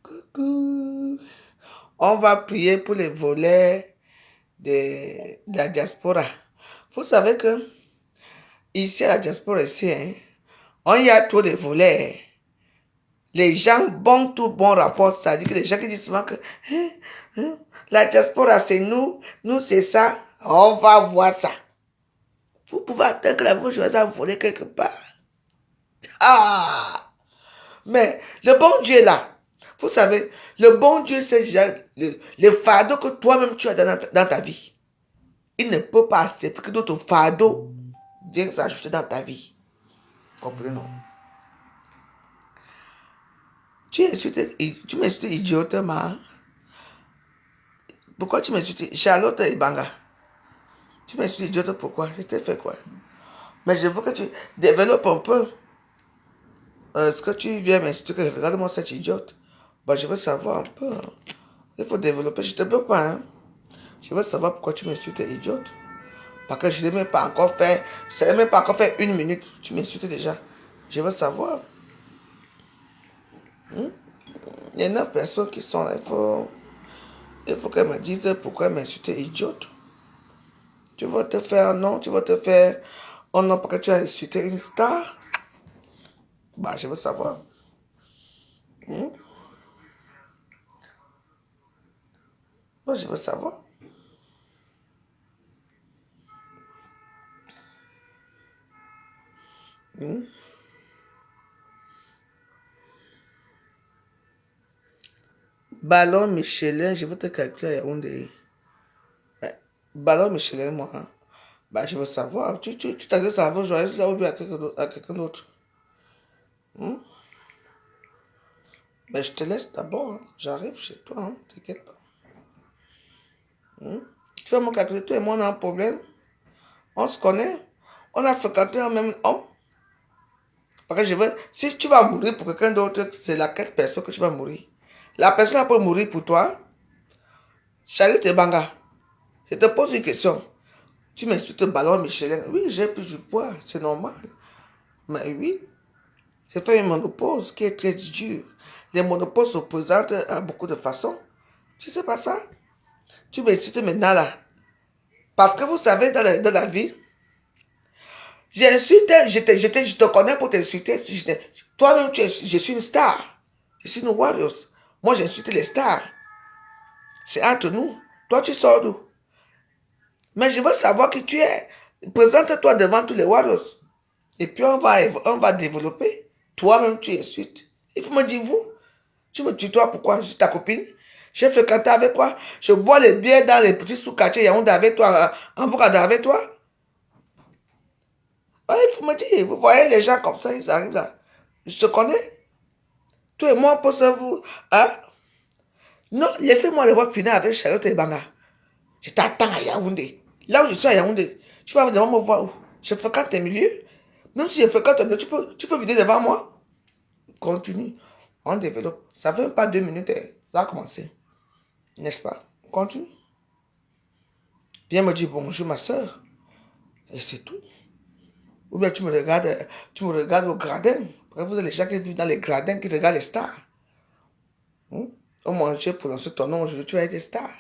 Coucou. On va prier pour les volets de la diaspora. Vous savez que ici à la diaspora, ici, hein, on y a trop de volets. Les gens, tout bon rapport, ça dit que les gens qui disent souvent que hein, hein, la diaspora c'est nous c'est ça, on va voir ça. Vous pouvez attendre que la voiture va voler quelque part. Ah! Mais le bon Dieu est là. Vous savez, le bon Dieu, c'est déjà le fardeau que toi-même tu as dans ta vie. Il ne peut pas accepter que d'autres fardeaux viennent s'ajouter dans ta vie. Comprenez-nous? Tu m'insultes idiotement. Pourquoi tu m'insultes? Charlotte et Banga. Tu m'insultes idiote pourquoi? Je t'ai fait quoi? Mais je veux que tu développes un peu ce que tu viens m'insulter. Regarde-moi cette idiote. Bah, je veux savoir un peu. Il faut développer. Je te bloque pas. Hein? Je veux savoir pourquoi tu m'insultes idiote. Parce que je n'ai même pas encore fait. Je n'ai même pas encore fait 1 minute. Tu m'insultes déjà. Je veux savoir. Il y a 9 personnes qui sont là. Il faut qu'elles me disent pourquoi elles m'insultent idiote. Tu vas te faire un nom. Tu vas te faire un nom parce que tu as insulté une star. Bah, je veux savoir. Moi, je veux savoir. Ballon Michelin, je veux te calculer à Yaoundé. Ballon Michelin, moi. Hein. Bah, je veux savoir. Tu t'adresses à vos joyeuses là ou bien à quelqu'un d'autre. Ben, je te laisse d'abord. Hein. J'arrive chez toi. Hein. T'inquiète pas. Tu vas me calculer. Toi et moi, on a un problème. On se connaît. On a fréquenté un même homme. Parce que je veux. Si tu vas mourir pour quelqu'un d'autre, c'est laquelle personne que tu vas mourir. La personne peut mourir pour toi. Charlotte et Banga. Je te pose une question. Tu m'insultes ballon Michelin. Oui, j'ai plus du poids. C'est normal. Mais oui. J'ai fait une monopause qui est très dure. Les monopauses se présentent à beaucoup de façons. Tu sais pas ça? Tu m'insultes maintenant là. Parce que vous savez, dans la vie, j'insulte, je te connais pour t'insulter. Toi-même, je suis une star. Je suis une Warriors. Moi, j'insulte les stars. C'est entre nous. Toi, tu sors d'où? Mais je veux savoir qui tu es. Présente-toi devant tous les Warriors. Et puis, on va développer. Toi-même, tu insultes. Il faut me dire, vous, tu me tutoies pourquoi? Je suis ta copine. J'ai fréquenté avec quoi? Je bois les bières dans les petits sous-quartiers Yaoundé avec toi, en Bogada avec toi. Ouais, il faut me dire, vous voyez les gens comme ça, ils arrivent là. Je te connais. Toi et moi, on peut se vous. Hein? Non, laissez-moi les voir finir avec Charlotte et Banga. Je t'attends à Yaoundé. Là où je suis à Yaoundé, tu vas devant me voir où? Je fréquente tes milieux. Même si je fréquente tes milieux, tu peux venir devant moi. Continue. On développe. Ça fait même pas 2 minutes, hein. Ça a commencé. N'est-ce pas? Continue. Viens me dire bonjour, ma soeur. Et c'est tout. Ou bien tu me regardes au gradin. Parce que vous êtes les gens qui vivent dans les gradins, qui regardent les stars. Au moins, j'ai prononcé ton nom aujourd'hui, tu as été star.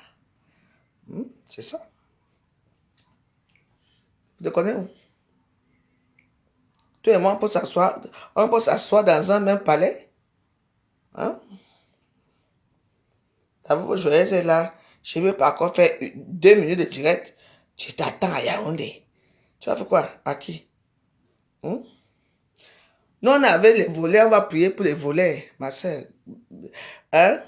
C'est ça. Tu te connais où? Toi et moi, on peut s'asseoir dans un même palais. Hein? Vous, joyeuse est là. Je ne vais pas encore faire 2 minutes de direct. Tu t'attends à Yaoundé. Tu vas faire quoi? À qui? Nous, on avait les volets, on va prier pour les volets, ma soeur. Hein?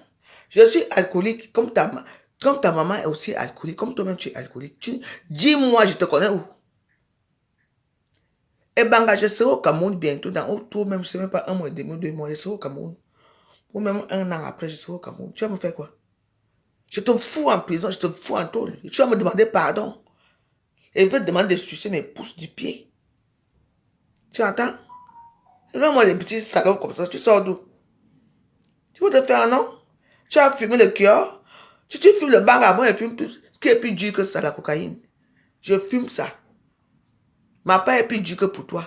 Je suis alcoolique, comme ta maman est aussi alcoolique, comme toi-même tu es alcoolique. Dis-moi, je te connais où? Et Banga, je serai au Cameroun bientôt, dans toi-même, je ne sais même pas 1 mois et demi, 2 mois, je serai au Cameroun. Ou même 1 an après, je serai au Cameroun. Tu vas me faire quoi? Je te fous en prison, je te fous en tôle. Tu vas me demander pardon. Et je vais te demander de sucer mes pouces du pied. Tu entends? Regarde-moi les petits salons comme ça, tu sors d'où? Tu veux te faire un nom? Tu as fumé le cœur? Si tu fumes le Banga, moi je fume plus. Ce qui est plus dur que ça, la cocaïne. Je fume ça. Ma part est plus dur que pour toi.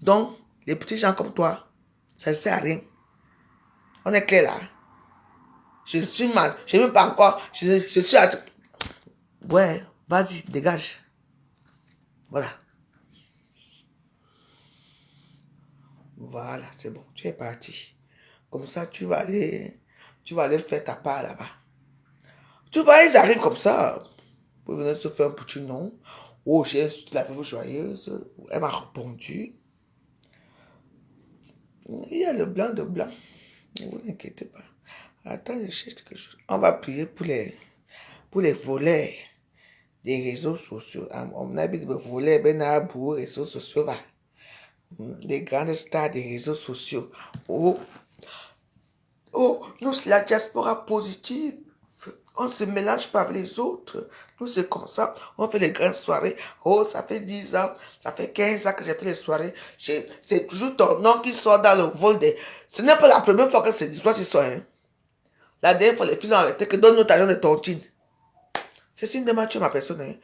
Donc, les petits gens comme toi, Ça ne sert à rien. On est clair là. Je suis mal. Je ne sais même pas encore. Je suis à... Ouais, vas-y, dégage. Voilà. Voilà, c'est bon. Tu es parti. Comme ça, tu vas aller faire ta part là-bas. Tu vois, ils arrivent comme ça. Pour venir se faire un petit nom. Oh, j'ai la veuve joyeuse. Elle m'a répondu. Il y a le blanc de blanc. Ne vous inquiétez pas. Attends, je cherche quelque chose. On va prier pour les voleurs des réseaux sociaux. On a dit que les voleurs, pour les réseaux sociaux, là. Les grandes stars des réseaux sociaux. Oh, oh, nous, c'est la diaspora positive. On ne se mélange pas avec les autres. Nous, c'est comme ça. On fait les grandes soirées. Oh, ça fait 10 ans, ça fait 15 ans que j'ai fait les soirées. C'est toujours ton nom qui sort dans le vol des... Ce n'est pas la première fois que c'est l'histoire qui sort. Hein. La dernière fois, les filles ont arrêté que donne-nous ta de tontine. C'est signe de Mathieu, ma personne. Hein.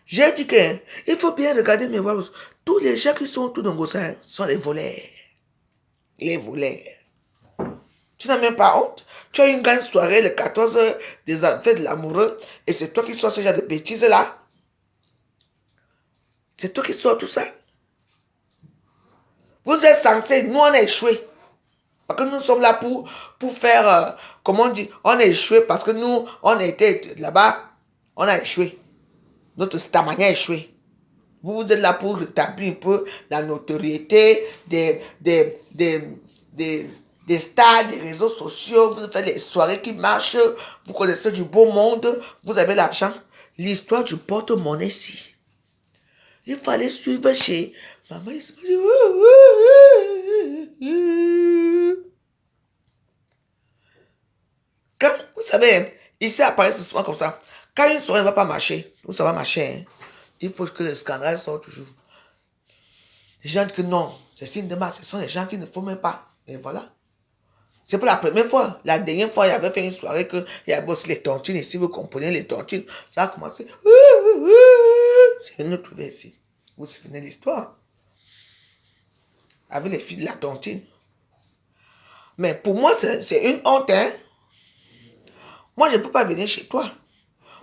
J'ai dit que hein, il faut bien regarder mes voix. Tous les gens qui sont tout dans Gossa hein, sont les voleurs. Les voleurs. Tu n'as même pas honte. Tu as une grande soirée le 14 des fêtes de l'amoureux et c'est toi qui sors ce genre de bêtises là. C'est toi qui sors tout ça. Vous êtes censés, nous on a échoué. Parce que nous sommes là pour faire, comment on dit, on a échoué parce que nous, on a été là-bas, on a échoué. Notre stamania a échoué. Vous êtes là pour rétablir un peu la notoriété des stars, des réseaux sociaux. Vous faites les soirées qui marchent. Vous connaissez du beau monde. Vous avez l'argent. L'histoire du porte-monnaie ici. Il fallait suivre chez maman. Quand, vous savez, ici apparaît souvent comme ça. Quand une soirée ne va pas marcher, ou ça va marcher, hein, il faut que le scandale sorte toujours. Les gens disent que non, c'est signe de masse, ce sont les gens qui ne font même pas. Et voilà. C'est pour la première fois. La dernière fois, il y avait fait une soirée qu'il y avait aussi les tontines. Et si vous comprenez les tontines, ça a commencé. C'est une autre version. Vous vous souvenez de l'histoire? Avec les filles de la tontine. Mais pour moi, c'est une honte. Hein? Moi, je ne peux pas venir chez toi.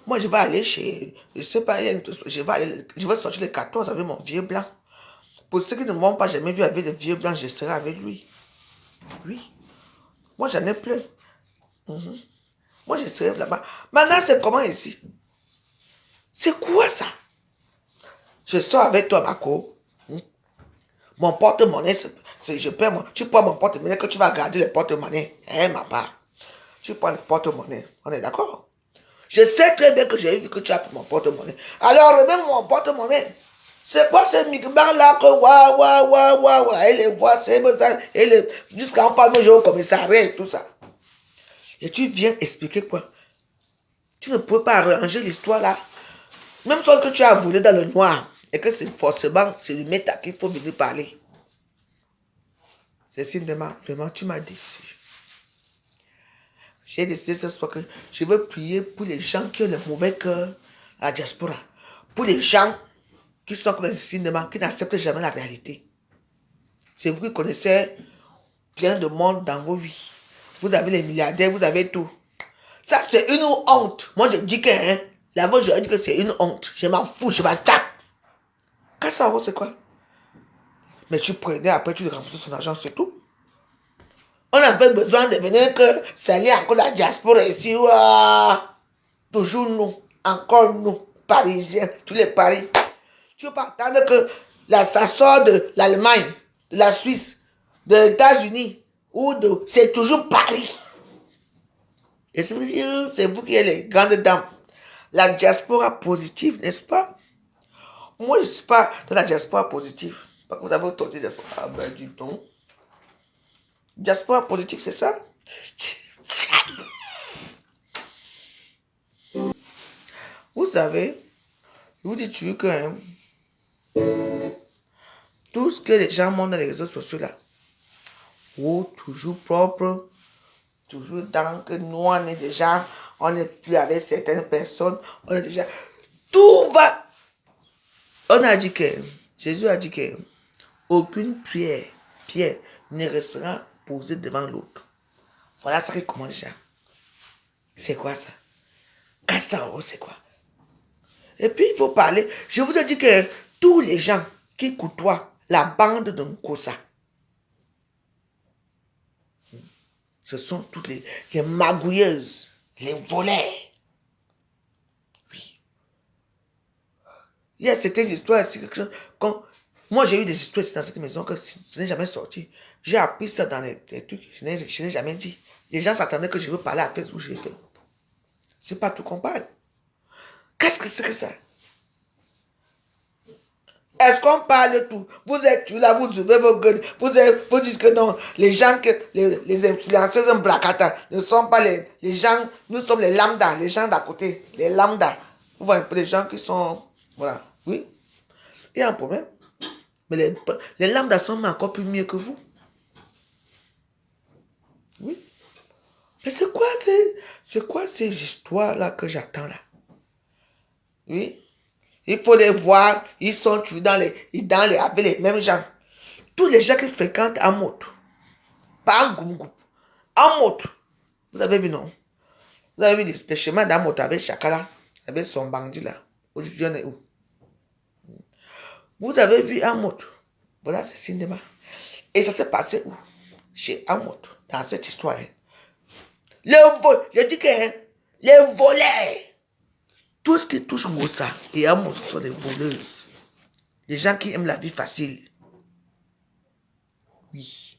Moi, je vais aller chez... Je ne sais pas, je vais sortir les 14 avec mon vieux blanc. Pour ceux qui ne m'ont pas jamais vu avec le vieux blanc, je serai avec lui. Oui. Moi, j'en ai plein. Moi, je serai là-bas. Maintenant, c'est comment ici? C'est quoi ça? Je sors avec toi, Marco. Mon porte-monnaie, je paie tu prends mon porte-monnaie que tu vas garder le porte-monnaie. Hein, ma part. Tu prends le porte-monnaie. On est d'accord? Je sais très bien que j'ai vu que tu as pris mon porte-monnaie. Alors, remets mon porte-monnaie. C'est quoi ce micro-bar là que waouh, et les voix, c'est ça, et les, jusqu'à on parle au commissariat et tout ça. Et tu viens expliquer quoi? Tu ne peux pas arranger l'histoire là. Même chose que tu as volé dans le noir. Et que c'est forcément, c'est le méta qu'il faut venir parler. C'est signe de ma, vraiment, tu m'as déçu. J'ai décidé ce soir que je veux prier pour les gens qui ont le mauvais cœur à la diaspora. Pour les gens qui sont comme des signes de ma, qui n'acceptent jamais la réalité. C'est vous qui connaissez plein de monde dans vos vies. Vous avez les milliardaires, vous avez tout. Ça, c'est une honte. Moi, je dis que, hein, là-bas, je dis que c'est une honte. Je m'en fous, je m'en tape. 400 €, c'est quoi? Mais tu prenais, après, tu remboursais son argent, c'est tout. On n'a pas besoin de venir que ça y est encore la diaspora ici. Ouah. Toujours nous, encore nous, Parisiens, tous les Paris. Tu ne peux pas attendre que ça sort de l'Allemagne, de la Suisse, des États-Unis, ou de... C'est toujours Paris. Et c'est vous qui êtes les grandes dames. La diaspora positive, n'est-ce pas? Moi, je ne suis pas dans la diaspora positive. Parce que vous avez entendu diaspora. Ah ben, du ton. Diaspora positive, c'est ça? Vous savez, je vous dis toujours que hein, tout ce que les gens montrent dans les réseaux sociaux là, ou toujours propre, toujours dans que nous on est déjà, on n'est plus avec certaines personnes, on est déjà, tout va. On a dit que, Jésus a dit que aucune pierre ne restera poser devant l'autre. Voilà ça qui commence déjà. C'est quoi ça? 400 euros, c'est quoi? Et puis, il faut parler. Je vous ai dit que tous les gens qui côtoient la bande de Nkosa, ce sont toutes les magouilleuses, les voleurs. Oui. Il y a certaines histoires ici, moi j'ai eu des histoires dans cette maison que ce n'est jamais sorti. J'ai appris ça dans les trucs, je n'ai jamais dit. Les gens s'attendaient que je veux parler à Facebook, je l'ai fait. C'est pas tout qu'on parle. Qu'est-ce que c'est que ça? Est-ce qu'on parle de tout? Vous êtes là, vous ouvrez vos gueules, vous dites que non, les gens, les influenceurs en bracata ne sont pas les gens, nous sommes les lambda, les gens d'à côté, les lambda. Vous voyez un peu les gens qui sont, voilà, oui, il y a un problème. Mais les lambda sont encore plus mieux que vous. Oui. Mais c'est quoi ces histoires-là que j'attends là? Oui. Il faut les voir, ils sont tous avec les mêmes gens. Tous les gens qui fréquentent Amot, pas en groupe, Amot. Vous avez vu, non? Vous avez vu des chemins d'Amot avec Chakala, avec son bandit là. Aujourd'hui, on est où? Vous avez vu Amot. Voilà, c'est cinéma. Et ça s'est passé où? Chez Amot, dans cette histoire. Je dis que les voleurs, tout ce qui touche Moussa et Amot, ce sont des voleuses. Des gens qui aiment la vie facile. Oui.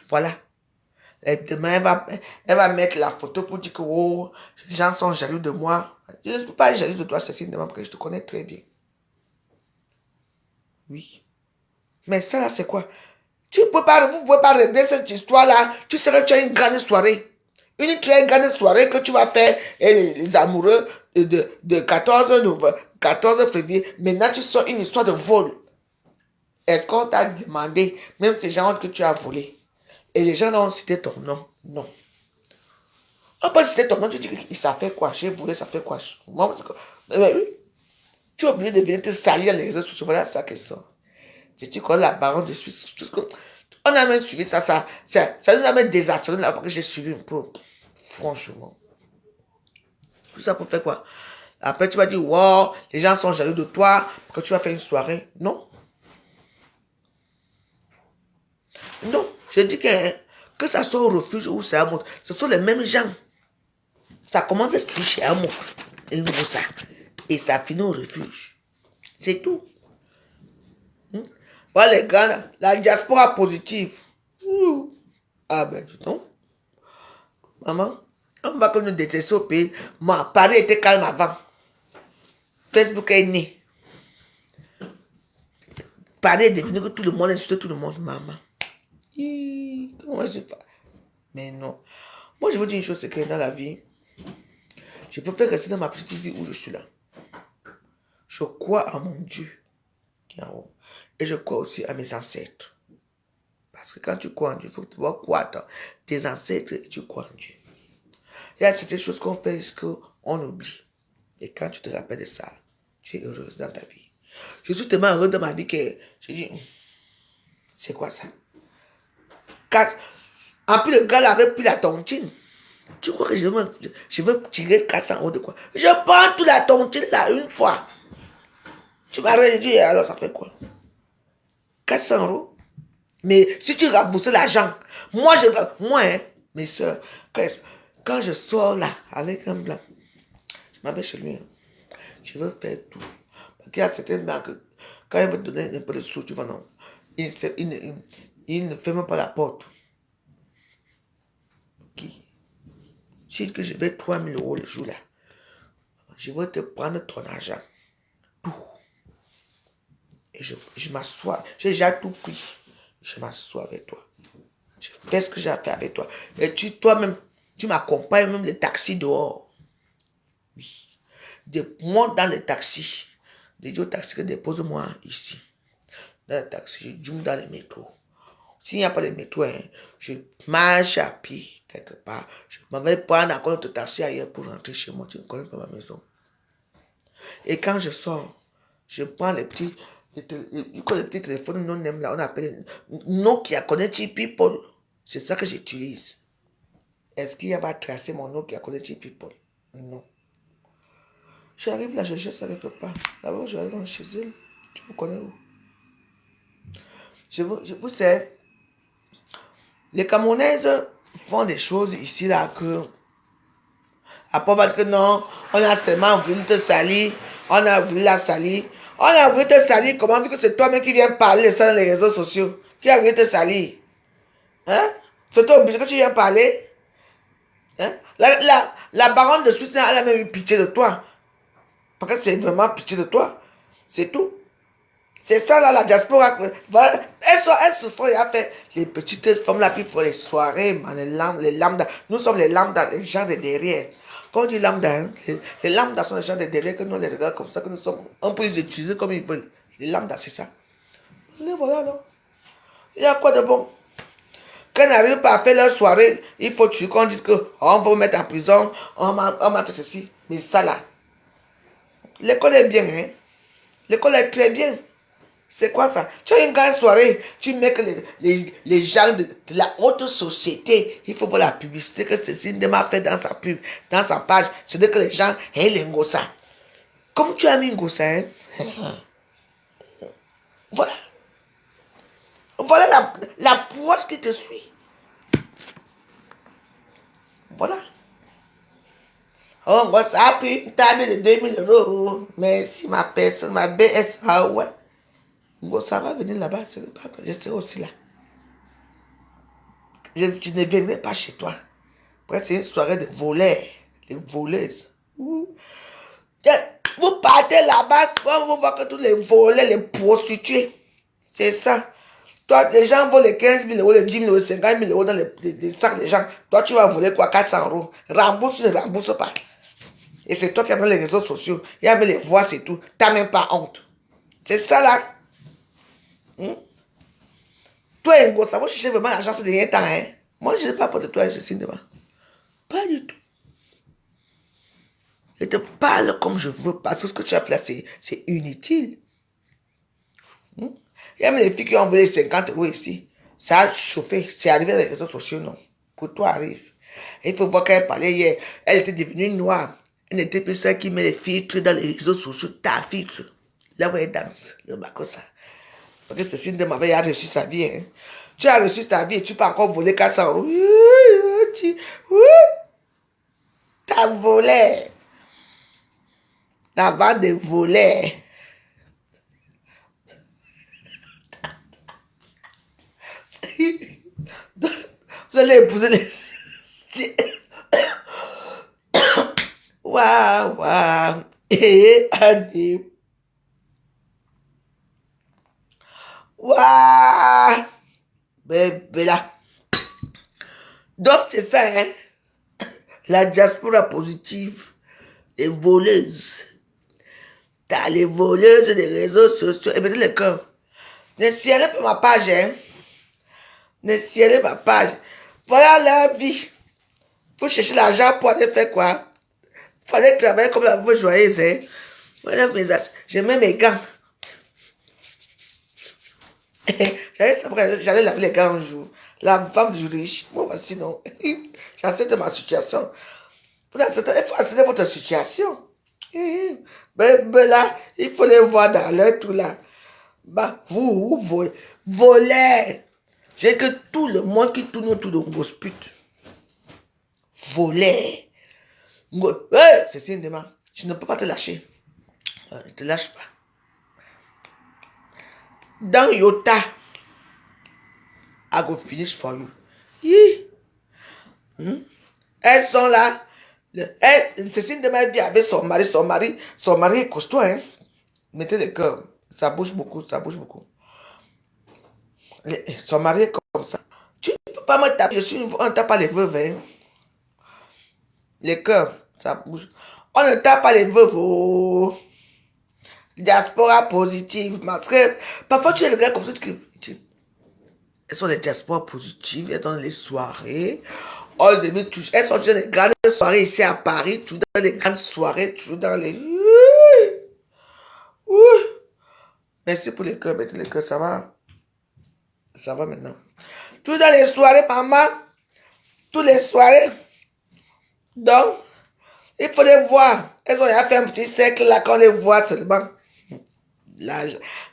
Voilà. Et demain, elle va mettre la photo pour dire que oh, les gens sont jaloux de moi. Je ne suis pas jaloux de toi, Cécile, parce que je te connais très bien. Oui. Mais ça là, c'est quoi? Vous ne pouvez pas régler cette histoire-là. Tu sais que tu as une grande soirée. Une très grande soirée que tu vas faire et les amoureux de 14 février. Maintenant, tu sors une histoire de vol. Est-ce qu'on t'a demandé, même ces gens que tu as volé, et les gens ont cité ton nom? Non. On peut citer ton nom, tu dis que ça fait quoi? J'ai volé, ça fait quoi? Moi, mais oui. Tu es obligé de venir te salir les réseaux sociaux. Voilà ça qu'elles sont. Je dis qu'on la baronne de Suisse. On a même suivi ça. Ça nous a même désassuré là parce que j'ai suivi un peu. Franchement. Tout ça pour faire quoi? Après, tu vas dire, wow, les gens sont jaloux de toi, que tu vas faire une soirée. Non. Non. Je dis que ça soit au refuge ou c'est à Amour, ce sont les mêmes gens. Ça commence à tuer chez Amour. Et ça. Et ça finit au refuge. C'est tout. Voilà les gars, là, la diaspora positive. Ouh. Ah ben, non. Maman, on va que nous détester au pays. Moi, Paris était calme avant. Facebook est né. Paris est devenu que tout le monde insulte tout le monde, maman. Comment je sais pas? Mais non. Moi, je vous dis une chose, c'est que dans la vie, je préfère rester dans ma petite vie où je suis là. Je crois à mon Dieu qui est en haut. Et je crois aussi à mes ancêtres. Parce que quand tu crois en Dieu, il faut que tu croire à tes ancêtres et tu crois en Dieu. Il y a certaines choses qu'on fait qu'on oublie. Et quand tu te rappelles de ça, tu es heureuse dans ta vie. Je suis tellement heureux dans ma vie que je dis, c'est quoi ça? En plus, le gars là avait pris la tontine. Tu crois que je veux tirer 400 euros de quoi? Je prends toute la tontine là une fois. Tu m'as dit, alors ça fait quoi? 400 euros? Mais si tu rembourses l'argent, moi, hein, mes soeurs, quand je sors là avec un blanc, je m'appelle chez lui. Hein. Je veux faire tout. Parce qu'il y a certaines banques, quand ils veulent te donner un peu de sous, tu vois, non. Il ne ferme pas la porte. Qui? Si que je vais 3000 euros le jour là, je vais te prendre ton argent. Tout. Et je m'assois. J'ai déjà tout pris. Je m'assois avec toi. Je fais ce que j'ai à faire avec toi. Et toi-même, tu m'accompagnes même les taxis dehors. Oui. Monte dans les taxis. Je dis au taxi que dépose-moi ici. Dans le taxi, je zoome dans les métros. S'il n'y a pas de métro, hein, je marche à pied quelque part. Je m'en vais prendre encore notre taxi ailleurs pour rentrer chez moi. Tu ne connais pas ma maison. Et quand je sors, je prends les petits le petit téléphone non aime là, on appelle Nokia Connected People. C'est ça que j'utilise. Est-ce qu'il va tracer mon Nokia Connected People? Non. J'arrive là, je cherche ça quelque part. Là-bas, je vais dans chez elle. Tu me connais où? Je vous sais, les Camerounaises font des choses ici là que. Après, parce que non, on a seulement voulu te salir, on a voulu la salir. On a voulu te salir, comment dire que c'est toi-même qui viens parler ça dans les réseaux sociaux? Qui a voulu te salir? Hein? C'est toi obligé que tu viens parler? Hein? La baronne de Suisse, elle a même eu pitié de toi. Parce que c'est vraiment pitié de toi. C'est tout. C'est ça là, la diaspora. Voilà. Elles se font, elles fait les petites femmes là qui font les soirées, les lambda. Nous sommes les lambda, les gens de derrière. Quand on dit lambda, hein, les lambda sont les gens de derrière que nous les regarde comme ça, que nous sommes, on peut les utiliser comme ils veulent. Les lambda, c'est ça. Les voilà là. Il y a quoi de bon? Quand ils n'arrivent pas à faire leur soirée, il faut qu'on dise que on va vous mettre en prison, on m'a fait ceci. Mais ça là, l'école est bien, hein? L'école est très bien. C'est quoi ça? Tu as une grande soirée, tu mets que les gens de la haute société, il faut voir la publicité que ceci m'a fait dans sa pub, dans sa page. C'est que les gens, hey, les ngosa. Comme tu as mis ngosa, hein? Voilà. Voilà la poisse qui te suit. Voilà. Oh, moi, ça a pris une table de 2000 euros. Merci, ma personne, ma BSA, ouais. Bon, ça va venir là-bas, je serai aussi là. Je ne viendrai pas chez toi. Après, c'est une soirée de voleurs, les voleuses. Vous partez là-bas, vous voyez que tous les voleurs, les prostituées. C'est ça. Toi, les gens volent les 15 000 euros, les 10 000 euros, les 50 000 euros dans les sacs des gens. Toi, tu vas voler quoi, 400 euros. Rembourse, tu ne rembourses pas. Et c'est toi qui as mis les réseaux sociaux. Il y a les voix, c'est tout. Tu n'as même pas honte. C'est ça là. Toi, Ngo, ça va chercher vraiment l'argent, c'est de rien temps, hein. Moi, je n'ai pas peur de toi, je signe devant. Pas du tout. Je te parle comme je veux, parce que ce que tu as fait là, c'est inutile. Il y a même les filles qui ont envoyé 50 euros ici. Ça a chauffé. C'est arrivé dans les réseaux sociaux, non. Pour toi, arrive. Et il faut voir qu'elle parlait hier. Elle était devenue noire. Elle n'était plus celle qui met les filtres dans les réseaux sociaux. Ta filtre. Là où elle danse. Le bas comme ça. Parce que Cécile de m'avait reçu sa vie. Hein. Tu as reçu ta vie et tu peux encore voler 400 euros. T'as volé. La bande de voleurs. Vous allez épouser les... Waouh, waouh. Et Annie. Waouh. Bébé là. Donc c'est ça, hein. La diaspora positive. Les voleuses. T'as les voleuses des réseaux sociaux. Et bien le cœur. Ne signalez pas ma page, hein. Ne signalez pas ma page. Voilà la vie. Faut chercher l'argent pour aller faire quoi? Faut aller travailler comme la veuve joyeuse, hein. Voilà mes as. Je mets mes gants. J'allais laver les gants un jour. La femme du riche. Moi, voici, non. J'accepte ma situation. Il faut accepter votre situation. Ben là, il faut les voir dans leur tout là. Bah, vous volez. J'ai que tout le monde qui tourne autour de vos putes. Voler. C'est une demande. Je ne peux pas te lâcher. Ne te lâche pas. Dans Yota, I go finish for you. Elles sont là. Cécile de ma vie avec son mari est costaud, hein. Mettez le cœur. Ça bouge beaucoup, ça bouge beaucoup. Son mari est comme ça. Tu ne peux pas me taper, on ne tape pas les veuves, hein. Les cœurs, ça bouge. On ne tape pas les veuves, oh. Diaspora positive, parce que parfois tu es le gars comme ça, elles sont des diasporas positives, elles sont dans les soirées. Elles sont dans les grandes soirées ici à Paris, toujours dans les grandes soirées, toujours dans les... Merci pour les cœurs, mettez les cœurs, ça va. Ça va maintenant. Tout dans les soirées, maman. Toutes les soirées. Donc, il faut les voir. Elles ont fait un petit cercle là, quand on les voit seulement. Là,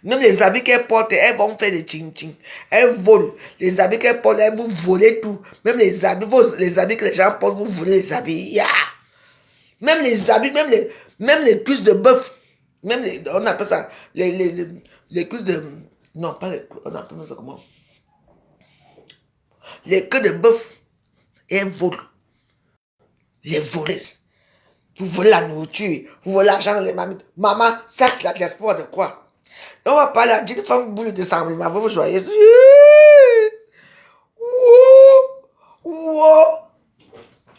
même les habits qu'elles portent, elles vont faire des tching-tching. Elles volent. Les habits qu'elles portent, elles vont voler tout. Même les habits, les habits que les gens portent, vous volez les habits. Yeah. Même les habits, même les cuisses de bœuf. Même les, on appelle ça, les cuisses de... Non, pas les... On appelle ça comment? Les queues de bœuf. Et elles volent. Les voleuses. Vous volez la nourriture, vous volez l'argent dans les mamies. Maman, ça c'est la diaspora de quoi? Et on va parler à d'une femme boule de sang, mais ma voix joyeuse.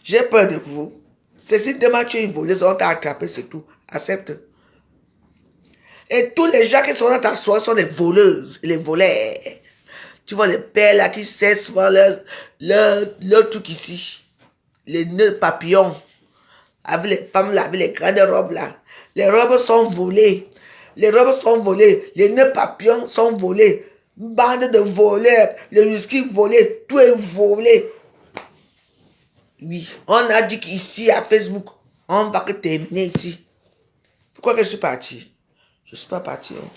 J'ai peur de vous. C'est si demain tu es une voleuse, on t'a attrapé, c'est tout. Accepte. Et tous les gens qui sont dans ta soirée sont des voleuses, les voleurs. Tu vois les pères là qui cessent souvent leur truc ici. Les nœuds papillons. Avec les femmes là, avec les grandes robes là. Les robes sont volées. Les robes sont volées. Les nœuds papillons sont volés. Bande de voleurs. Les whisky volés. Tout est volé. Oui. On a dit qu'ici à Facebook, on va que terminer ici. Pourquoi que je suis parti? Je ne suis pas parti. Hein.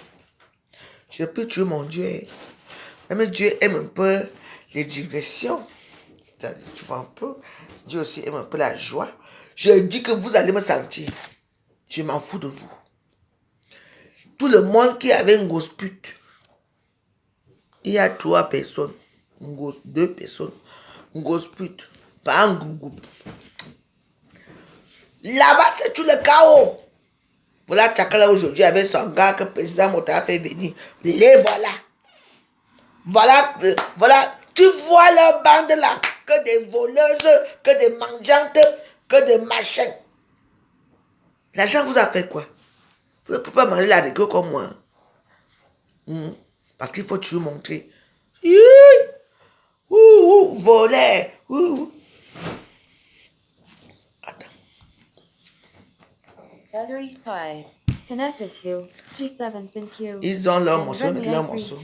Je peux tuer mon Dieu. Hein. Même Dieu aime un peu les digressions. C'est-à-dire, tu vois un peu. Dieu aussi aime un peu la joie. Je dis que vous allez me sentir. Je m'en fous de vous. Tout le monde qui avait une grosse pute. Il y a 3 personnes. Une grosse, 2 personnes. Une grosse pute. Pas un gougou. Là-bas, c'est tout le chaos. Voilà, Tchakala aujourd'hui avec son gars que le président Mota a fait venir. Les voilà. Voilà. Tu vois leur bande là. Que des voleuses, que des mangeantes, que des machins. L'argent vous a fait quoi? Vous ne pouvez pas manger la rigueur comme moi. Parce qu'il faut toujours montrer. Voler. Attends. Battery 5. Connected to G7. Thank you. Ils ont leur morceau, leur morceau.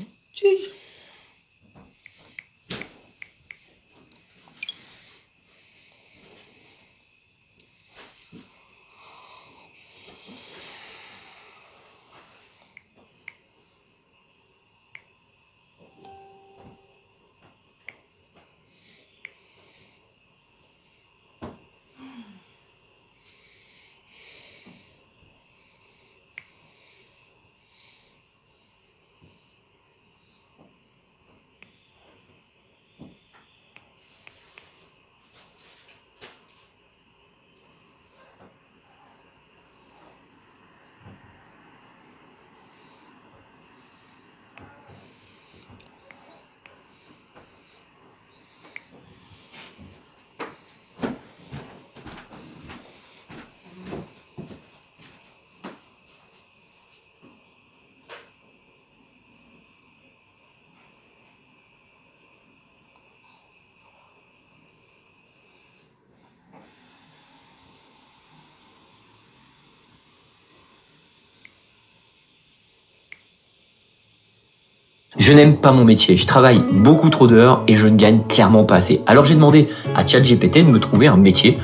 Je n'aime pas mon métier, je travaille beaucoup trop d'heures et je ne gagne clairement pas assez. Alors j'ai demandé à ChatGPT de me trouver un métier.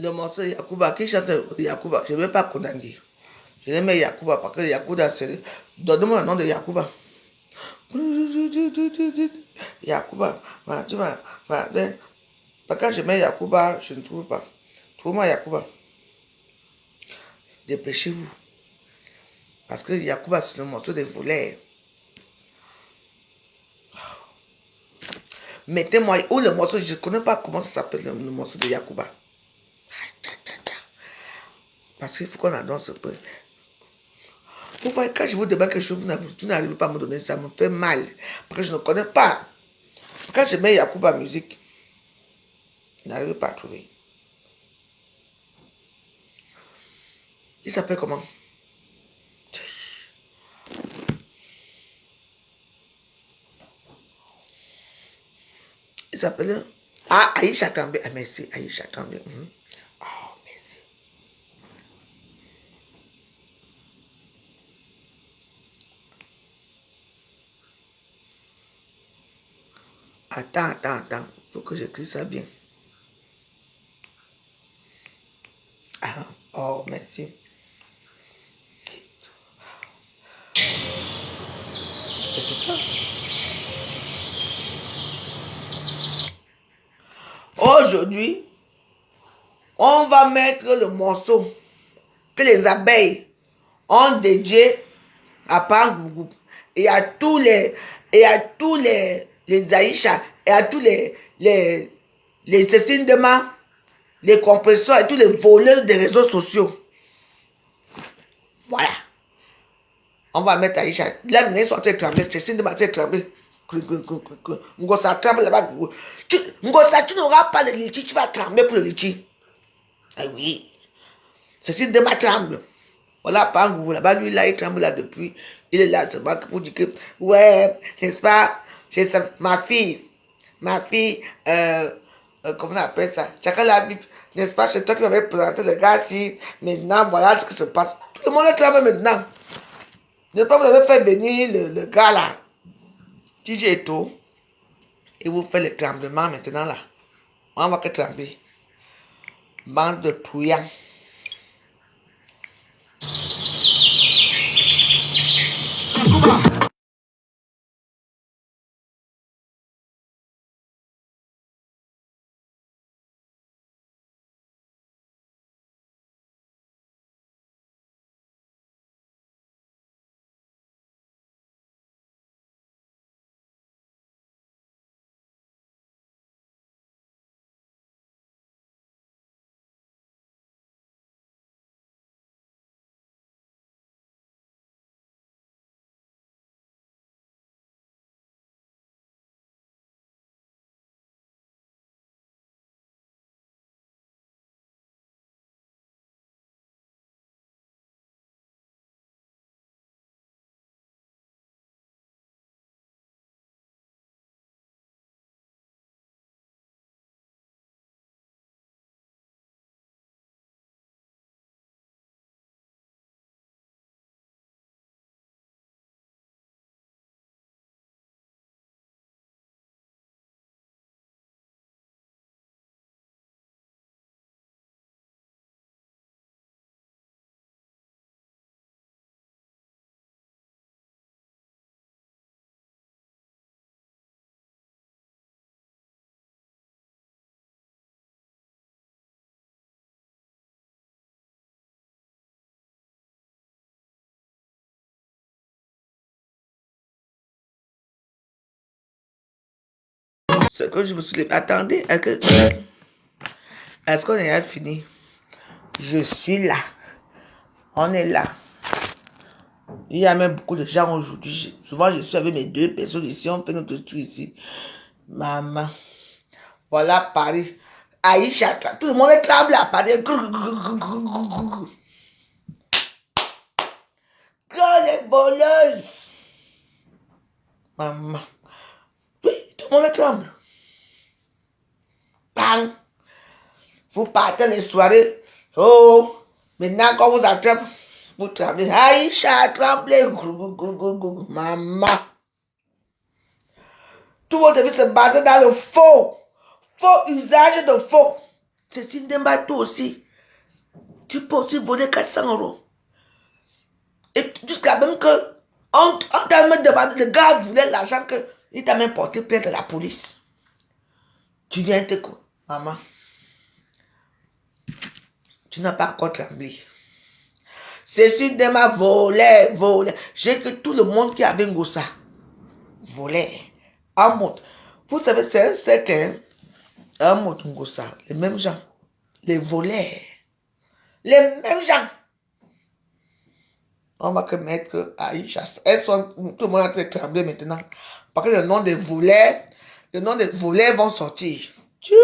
Le morceau de Yakuba, qui chante Yakuba, je ne vais pas condamner. Je n'aime Yakuba parce que Yakuba, c'est... Donne-moi le nom de Yakuba. Yakuba, tu vas... Parce que quand je mets Yakuba, je ne trouve pas. Trouve-moi Yakuba. Dépêchez-vous. Parce que Yakuba, c'est le morceau des voleurs. Mettez-moi où le morceau, je ne connais pas comment ça s'appelle le morceau de Yakuba. Parce qu'il faut qu'on en danse un peu. Vous voyez, quand je vous demande quelque chose, vous n'arrivez pas à me donner ça, me fait mal. Parce que je ne connais pas. Quand je mets Yacouba musique, je n'arrive pas à trouver. Il s'appelle comment? Il s'appelle... Ah, Aïcha Tremblay. Ah, merci, Aïcha Tremblay. Oh, merci. Attends. Faut que j'écris ça bien. Ah, oh, merci. Et c'est ça. Aujourd'hui, on va mettre le morceau que les abeilles ont dédié à Pangougou et à tous les Aïcha et à tous les Cécile Dema, les compresseurs et tous les voleurs des réseaux sociaux. Voilà. On va mettre Aïcha. Là, ils sont en train de trembler. Cécile Dema est en train de trembler. Ngosa tremble là-bas. Ngosa, tu n'auras pas le litchi, tu vas trembler pour le litchi. Ah oui. Cécile Dema tremble. Voilà, Pangougou, là-bas, lui, là, il tremble là depuis. Il est là seulement pour dire que, ouais, n'est-ce pas, ma fille, comment on appelle ça, chacun la vie, n'est-ce pas, c'est toi qui m'avais présenté le gars si, maintenant, voilà ce qui se passe. Tout le monde est tremble maintenant. N'est-ce pas, vous avez fait venir le gars là, DJ Eto, et vous faites le tremblement maintenant là. On va que trembler. Bande de trouillants. Ce que je me suis dit, attendez, est-ce qu'on est fini? Je suis là. On est là. Il y a même beaucoup de gens aujourd'hui. Souvent, je suis avec mes deux personnes ici. On fait notre truc ici. Maman. Voilà Paris. Aïcha, tout le monde est tremble à Paris. Que les voleuses. Maman. Oui, tout le monde est tremble. Bang. Vous partez les soirées. Oh. Maintenant, quand vous attrapez, vous tremblez. Aïcha, tremblez. Maman. Tout votre vie se base dans le faux. Faux usage de faux. C'est une débat aussi. Tu peux aussi voler 400 €. Et jusqu'à même que on t'a même demandé, le gars voulait l'argent qu'il t'a même porté plainte à la police. Tu viens te quoi? Maman. Tu n'as pas encore tremblé. Cécile Dema volait. J'ai que tout le monde qui avait Ngosa volait. En mode. Vous savez, c'est un certain. Un mode Ngosa. Les mêmes gens. Les voleurs. Les mêmes gens. On va que mettre Aïcha. Elles sont, tout le monde est en train de trembler maintenant. Parce que le nom des voleurs, le nom des volets vont sortir. Tchou!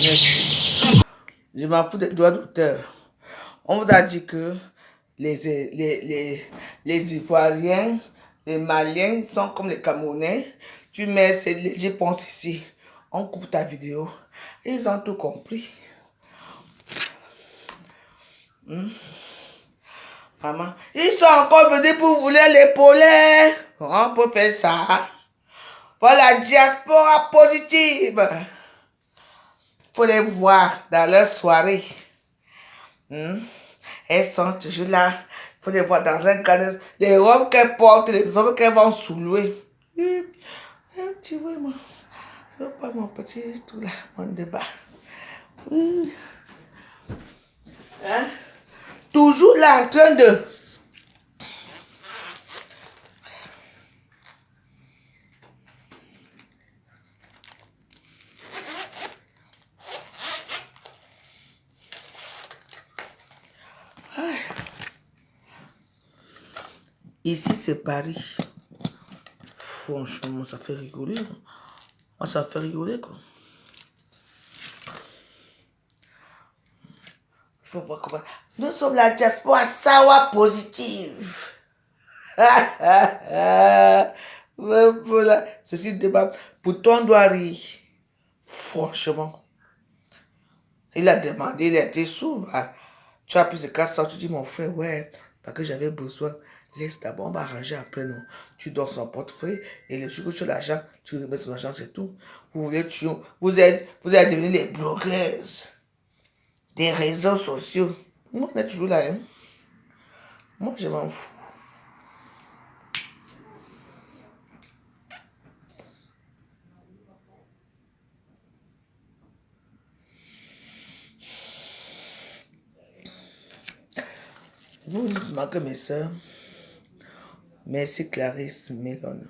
Merci. Je m'en fous des droits d'auteur. On vous a dit que les Ivoiriens, les Maliens sont comme les Camerounais. Tu mets je pense ici. On coupe ta vidéo. Ils ont tout compris. Maman, ils sont encore venus pour vouloir l'épauler. On peut faire ça. Voilà la diaspora positive. Faut les voir dans leur soirée. Elles sont toujours là. Faut les voir dans un cadre. Les robes qu'elles portent, les hommes qu'elles vont soulever. Tu vois, moi. Je veux pas mon petit tout là, mon débat. Hein? Toujours là en train de... Ici, c'est Paris. Franchement, ça fait rigoler. Moi, ça fait rigoler, quoi. Il faut voir comment... Nous sommes la diaspora Sawa positive. Voilà. Ceci débat. Pourtant, on doit rire. Franchement. Il a demandé, il a été sourd. Tu as plus de 400, tu dis, mon frère, ouais, parce que j'avais besoin. Laisse d'abord, on va arranger après, non. Tu donnes son portefeuille et le jour que tu as l'argent, tu remets son argent, c'est tout. Vous êtes devenus les blogueuses des réseaux sociaux. Moi, on est toujours là, hein. Moi, je m'en fous. Vous dites que mes soeurs, merci Clarisse Mélone.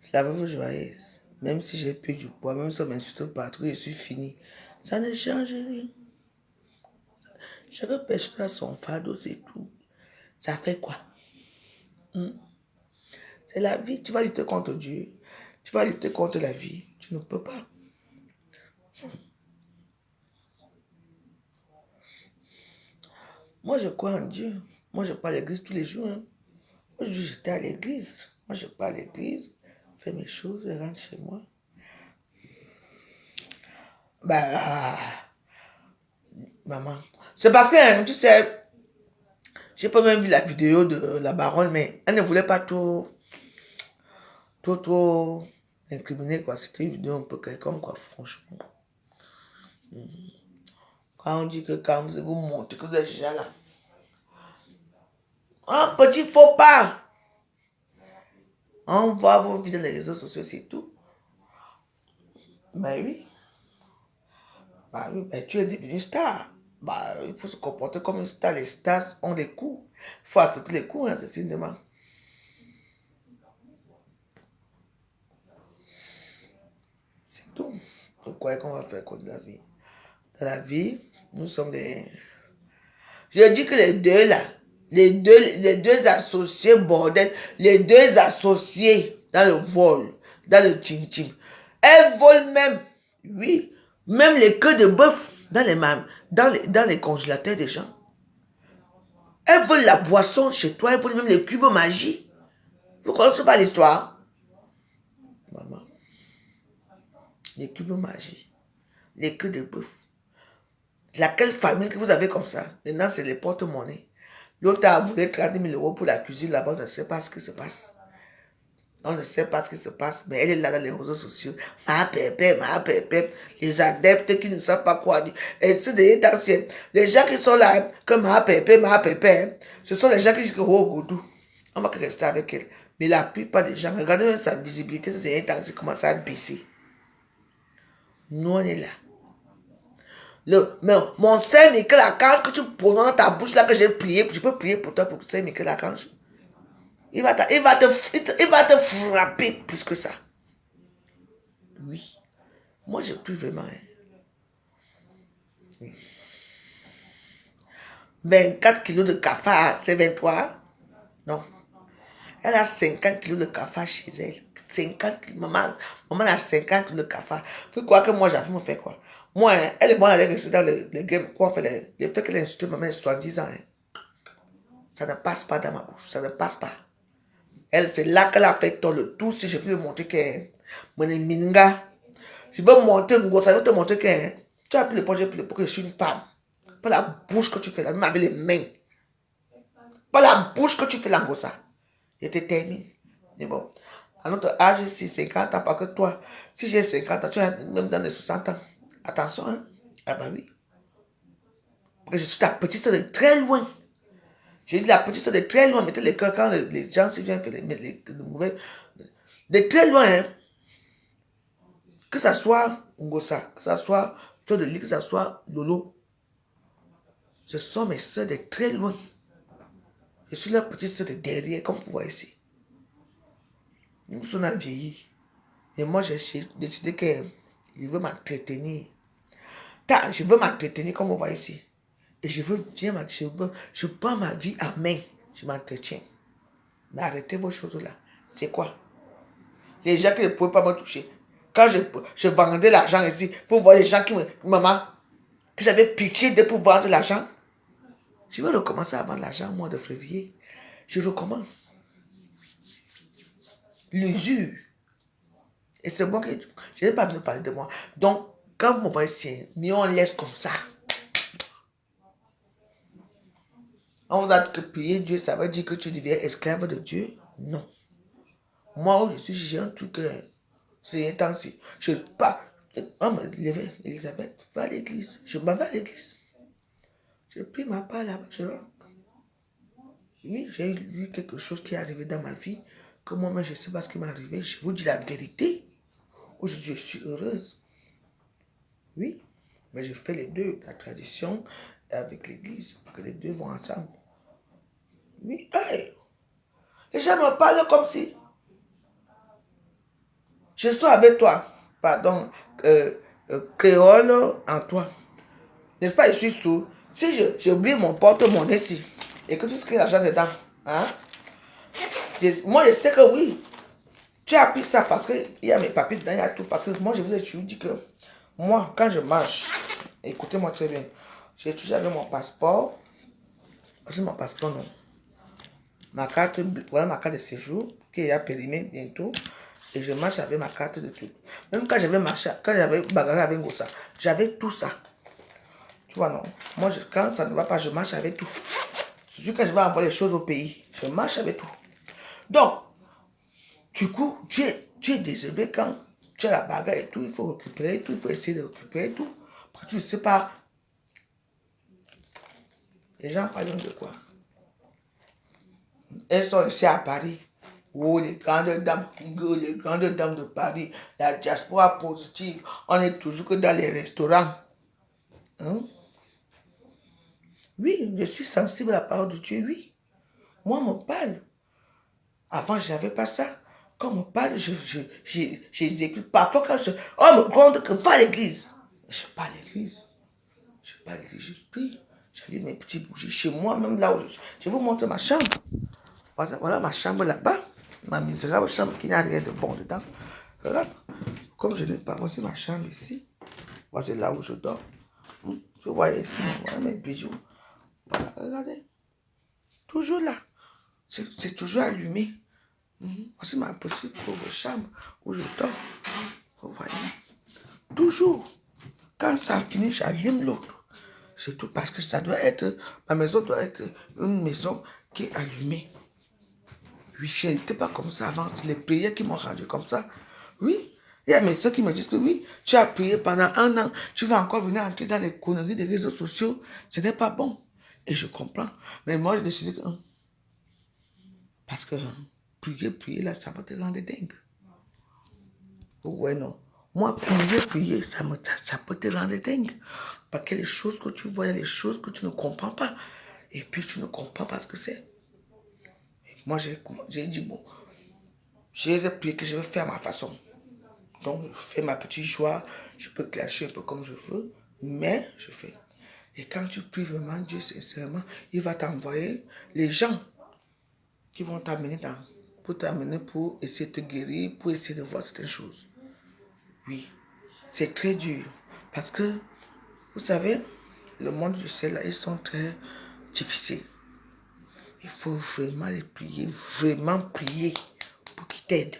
C'est la veuve joyeuse. Même si j'ai pris du poids, même si on m'insulte partout, je suis fini. Ça ne change rien. Chaque personne a son fardeau, c'est tout. Ça fait quoi? C'est la vie. Tu vas lutter contre Dieu. Tu vas lutter contre la vie. Tu ne peux pas. Moi, je crois en Dieu. Moi, je pars à l'église tous les jours. Hein. Aujourd'hui, j'étais à l'église. Moi, je pars à l'église, fais mes choses et rentre chez moi. Bah, maman. C'est parce que, tu sais, j'ai pas même vu la vidéo de la baronne, mais elle ne voulait pas trop incriminer, quoi. C'était une vidéo un peu quelconque, quoi, franchement. Quand on dit que quand vous montez que vous êtes déjà là. Un petit faux pas. On voit vos vidéos dans les réseaux sociaux, c'est tout. Ben oui. Bah oui, ben tu es devenu star. Bah, il faut se comporter comme une star. Les stars ont des coups. Il faut accepter les coups, hein, c'est cinéma. C'est tout. Pourquoi qu'on va faire quoi de la vie? Dans la vie, nous sommes des... Je dis que les deux là, les deux associés, bordel, les deux associés dans le vol, dans le tchim-tchim, elles volent même, oui, même les queues de bœuf dans les congélateurs des gens. Elles volent la boisson chez toi, elles volent même les cubes magiques. Vous ne connaissez pas l'histoire? Maman, les cubes magiques, les queues de bœuf. Laquelle famille que vous avez comme ça? Maintenant, c'est les porte-monnaies. L'autre a voulu 30 000 euros pour la cuisine là-bas, on ne sait pas ce qui se passe. On ne sait pas ce qui se passe, mais elle est là dans les réseaux sociaux. Ma pépé, les adeptes qui ne savent pas quoi dire. Et c'est des anciens. Les gens qui sont là, comme ma pépé, ce sont les gens qui disent que oh, Godou, on va rester avec elle. Mais la plupart des gens, regardez même sa visibilité, c'est un temps qui commence à baisser. Nous, on est là. Mon Saint Michel Archange que tu prononces dans ta bouche là que j'ai prié, je peux prier pour toi pour Saint Michel Archange. Il va te frapper plus que ça. Oui. Moi, j'ai plus vraiment. Oui. 24 kilos de cafard, c'est 23. Non. Elle a 50 kilos de cafard chez elle. 50 kilos. Maman a 50 kilos de cafard. Tu crois que moi, j'avais me faire quoi? Moi, hein, elle est bonne à aller rester dans le game. Quoi, on fait les trucs qu'elle a insulté maman 70 ans. Hein. Ça ne passe pas dans ma bouche. Ça ne passe pas. Elle, c'est là qu'elle a fait tout le tout. Si je veux montrer que mon minga, je veux montrer, ça veut te montrer que hein, tu as pris le pot, j'ai pris le pot, que je suis une femme. Pas la bouche que tu fais là, même avec les mains. Pas la bouche que tu fais là, gossa. Je te termine. Mais bon, à notre âge ici, 50 ans, parce que toi, si j'ai 50 ans, tu es même dans les 60 ans. Attention, hein. Ah bah oui. Parce que je suis ta petite soeur de très loin. J'ai dit la petite soeur de très loin. Mettez les cœurs quand les gens se viennent faire les mauvais. De très loin, hein. Que ça soit Ngosa, que ça soit Tchodeli, que ça soit Lolo. Ce sont mes soeurs de très loin. Je suis leur petite soeur de derrière, comme vous voyez ici. Nous sommes vieillis. Et moi, j'ai décidé que je veux m'entretenir. Je veux m'entretenir, comme vous voyez ici. Et je veux bien je prends ma vie en main. Je m'entretiens. Mais arrêtez vos choses là. C'est quoi? Les gens qui ne pouvaient pas me toucher. Quand je vendais l'argent ici, vous voyez les gens qui me... Maman, que j'avais pitié de pouvoir vendre l'argent. Je vais recommencer à vendre l'argent au mois de février. Je recommence. L'usure. Et c'est moi qui... Je n'ai pas venu parler de moi. Donc, quand vous me voyez ici, mais on laisse comme ça. On vous a dit que prier Dieu, ça veut dire que tu deviens esclave de Dieu? Non. Moi, je suis, j'ai un truc... C'est intense. Je ne pas... On me levait, Elisabeth, va à l'église. Je m'en vais à l'église. Je prie ma part là-bas, je rentre. Oui, j'ai lu quelque chose qui est arrivé dans ma vie, que moi-même, je ne sais pas ce qui m'est arrivé. Je vous dis la vérité. Aujourd'hui, je suis heureuse. Oui, mais je fais les deux, la tradition avec l'église, parce que les deux vont ensemble. Oui, hey. Les gens me parlent comme si je suis avec toi. Pardon, créole en toi. N'est-ce pas, je suis sourd. Si j'ai oublié mon porte-monnaie ici, et que tu sais l'argent dedans, hein? Moi, je sais que oui. Tu as pris ça parce qu'il y a mes papiers dedans, il y a tout. Parce que moi, je vous ai toujours dit que moi, quand je marche, écoutez-moi très bien, j'ai toujours avec mon passeport. C'est mon passeport, non. Ma carte, voilà ma carte de séjour, qui est périmée bientôt. Et je marche avec ma carte de tout. Même quand j'avais marché, quand j'avais bagarré avec Ngosa, j'avais tout ça. Tu vois, non? Moi, quand ça ne va pas, je marche avec tout. Surtout quand je vais envoyer les choses au pays, je marche avec tout. Donc, du coup, tu es désolé quand tu as la bagarre et tout, il faut récupérer tout, il faut essayer de récupérer tout. Parce que tu ne sais pas. Les gens parlent de quoi? Elles sont ici à Paris. Oh, les grandes dames de Paris, la diaspora positive, on est toujours que dans les restaurants. Hein? Oui, je suis sensible à la parole de Dieu, oui. Moi, on me parle. Avant, je n'avais pas ça. Quand on me parle, j'exécute. Parfois, quand on me compte que va à l'église. Je ne vais pas à l'église. Je ne vais pas à l'église, je prie. J'allume mes petits bougies chez moi, même là où je vous montre ma chambre. Voilà ma chambre là-bas. Ma misérable chambre qui n'a rien de bon dedans. Regarde. Comme je n'ai pas, voici ma chambre ici. Voici là où je dors. Je vois ici, voilà mes bijoux. Voilà, regardez. Toujours là. C'est toujours allumé. Voici ma petite pauvre chambre où je dors. Vous voyez. Toujours. Quand ça finit, j'allume l'autre. C'est tout parce que ça doit être, ma maison doit être une maison qui est allumée. Oui, je n'étais pas comme ça avant. C'est les prières qui m'ont rendu comme ça. Oui. Il y a mes soeurs qui me disent que oui, tu as prié pendant 1 an, tu vas encore venir entrer dans les conneries des réseaux sociaux. Ce n'est pas bon. Et je comprends. Mais moi, j'ai décidé que... Parce que prier, là, ça va te rendre dingue. Ouais, non. Moi, prier, ça peut te rendre dingue. Parce que les choses que tu vois, les choses que tu ne comprends pas. Et puis, tu ne comprends pas ce que c'est. Moi, j'ai dit, bon, j'ai prié que je vais faire à ma façon. Donc, je fais ma petite joie, je peux clasher un peu comme je veux, mais je fais. Et quand tu pries vraiment Dieu sincèrement, il va t'envoyer les gens qui vont t'amener pour essayer de te guérir, pour essayer de voir certaines choses. Oui, c'est très dur. Parce que, vous savez, le monde du ciel, là, ils sont très difficiles. Il faut vraiment les prier, vraiment prier pour qu'ils t'aident.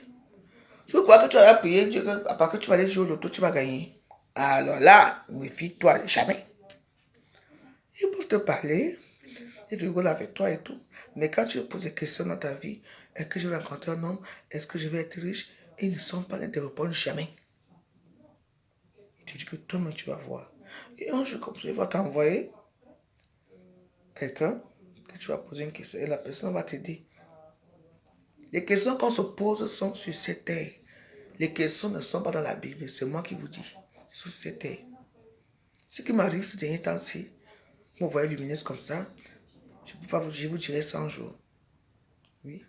Je crois que tu vas prier Dieu, à part que tu vas aller jouer au loto, tu vas gagner. Alors là, méfie-toi jamais. Ils peuvent te parler, ils rigolent avec toi et tout. Mais quand tu poses des questions dans ta vie, est-ce que je vais rencontrer un homme? Est-ce que je vais être riche? Ils ne sont pas là de répondre jamais. Tu dis que toi-même tu vas voir. Et un jour comme ça, il va t'envoyer quelqu'un que tu vas poser une question et la personne va t'aider. Les questions qu'on se pose sont sur cette terre. Les questions ne sont pas dans la Bible, c'est moi qui vous dis. Sur cette terre. Ce qui m'arrive ce dernier temps-ci, vous voyez lumineuse comme ça, je vous dirai 100 jours. Oui.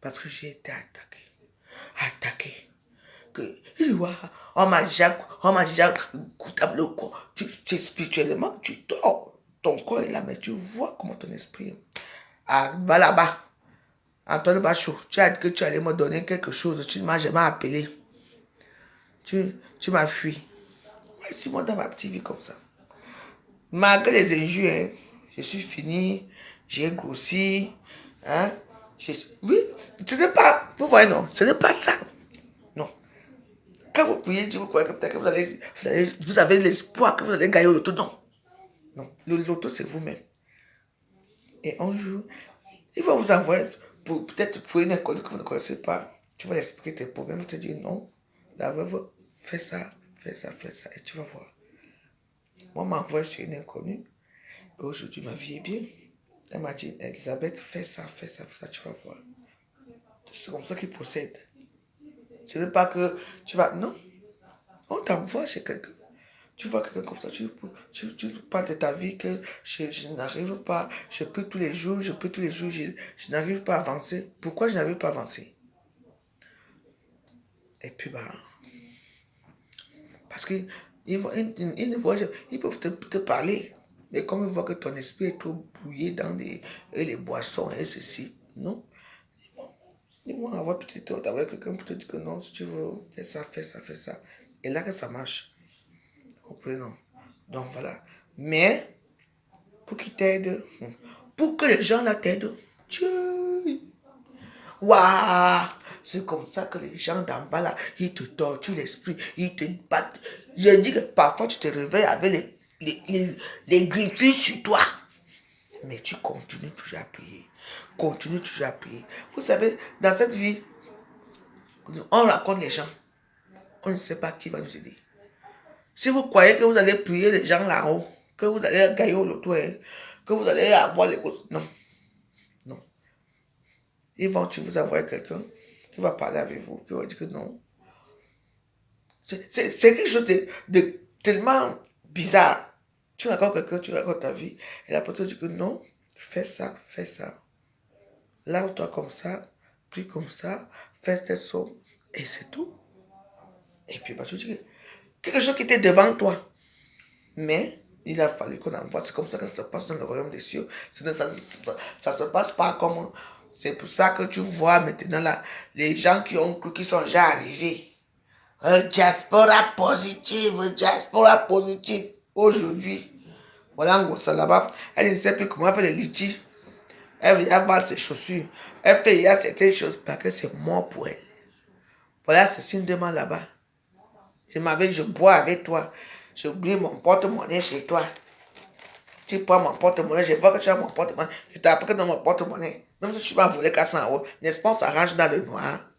Parce que j'ai été attaqué. Attaqué. On m'a déjà coupé quoi. Spirituellement, tu dors. Ton corps est là, mais tu vois comment ton esprit. Ah, va là-bas. Antoine Bachot, tu as dit que tu allais me donner quelque chose. Tu ne m'as jamais appelé. Tu m'as fui. Moi, je suis dans ma petite vie comme ça. Malgré les injures, hein, je suis fini. J'ai grossi. Hein, oui, ce n'est pas. Vous voyez, non, ce n'est pas ça. Non. Quand vous priez Dieu, vous croyez que peut-être que vous avez l'espoir que vous allez gagner au loto. Non. Non. Le loto, c'est vous-même. Et un jour, il va vous envoyer, peut-être pour une école que vous ne connaissez pas. Tu vas expliquer tes problèmes. Tu te dis non. La veuve, fais ça, fais ça, fais ça. Et tu vas voir. Moi, m'envoie sur une inconnue. Et aujourd'hui, ma vie est bien. Elle m'a dit, Elisabeth, fais ça, fais ça, fais ça, tu vas voir. C'est comme ça qu'il procède. Ce n'est pas que tu vas... Non. On t'envoie chez quelqu'un. Tu vois quelqu'un comme ça, tu parles de ta vie que je n'arrive pas, je peux tous les jours, je n'arrive pas à avancer. Pourquoi je n'arrive pas à avancer? Et puis, bah, parce qu'ils ne voient, ils peuvent te parler. Mais comme ils voient que ton esprit est trop bouillé dans les boissons et ceci, non? Ils vont avoir tout été avec quelqu'un pour te dire que non, si tu veux, fais ça, fais ça, fais ça. Et là que ça marche. Comprenons. Donc voilà. Mais, pour qu'ils t'aident, pour que les gens là t'aident, Dieu. Waouh! C'est comme ça que les gens d'en bas là, ils te torturent l'esprit, ils te battent. Je dis que parfois tu te réveilles avec les griffes sur toi. Mais tu continues toujours à prier. Continue toujours à prier. Vous savez, dans cette vie, on raconte les gens. On ne sait pas qui va nous aider. Si vous croyez que vous allez prier les gens là-haut, que vous allez gagner au loto, que vous allez avoir les causes, non. Non. Ils vont vous envoyer quelqu'un qui va parler avec vous, qui va dire que non. C'est quelque chose de tellement bizarre. Tu racontes quelqu'un, tu racontes ta vie, et la personne dit que non, fais ça, fais ça. Lave-toi comme ça, prie comme ça, fais tes somme, et c'est tout. Et puis, bah, tu dis que quelque chose qui était devant toi. Mais il a fallu qu'on envoie. C'est comme ça que ça se passe dans le royaume des cieux. Ça se passe pas comme... C'est pour ça que tu vois maintenant là, les gens qui ont cru qu'ils sont déjà arrivés. Un diaspora positive, aujourd'hui. Voilà, en gros, là-bas, elle ne sait plus comment faire les litiges. Elle vient voir ses chaussures. Elle fait, il y a certaines choses parce que c'est mort pour elle. Voilà, c'est signe de moi là-bas. Je bois avec toi. J'ai oublié mon porte-monnaie chez toi. Tu prends mon porte-monnaie, je vois que tu as mon porte-monnaie. Je t'apprends dans mon porte-monnaie. Même si tu m'as volé 400 €, n'est-ce pas, on s'arrange dans le noir.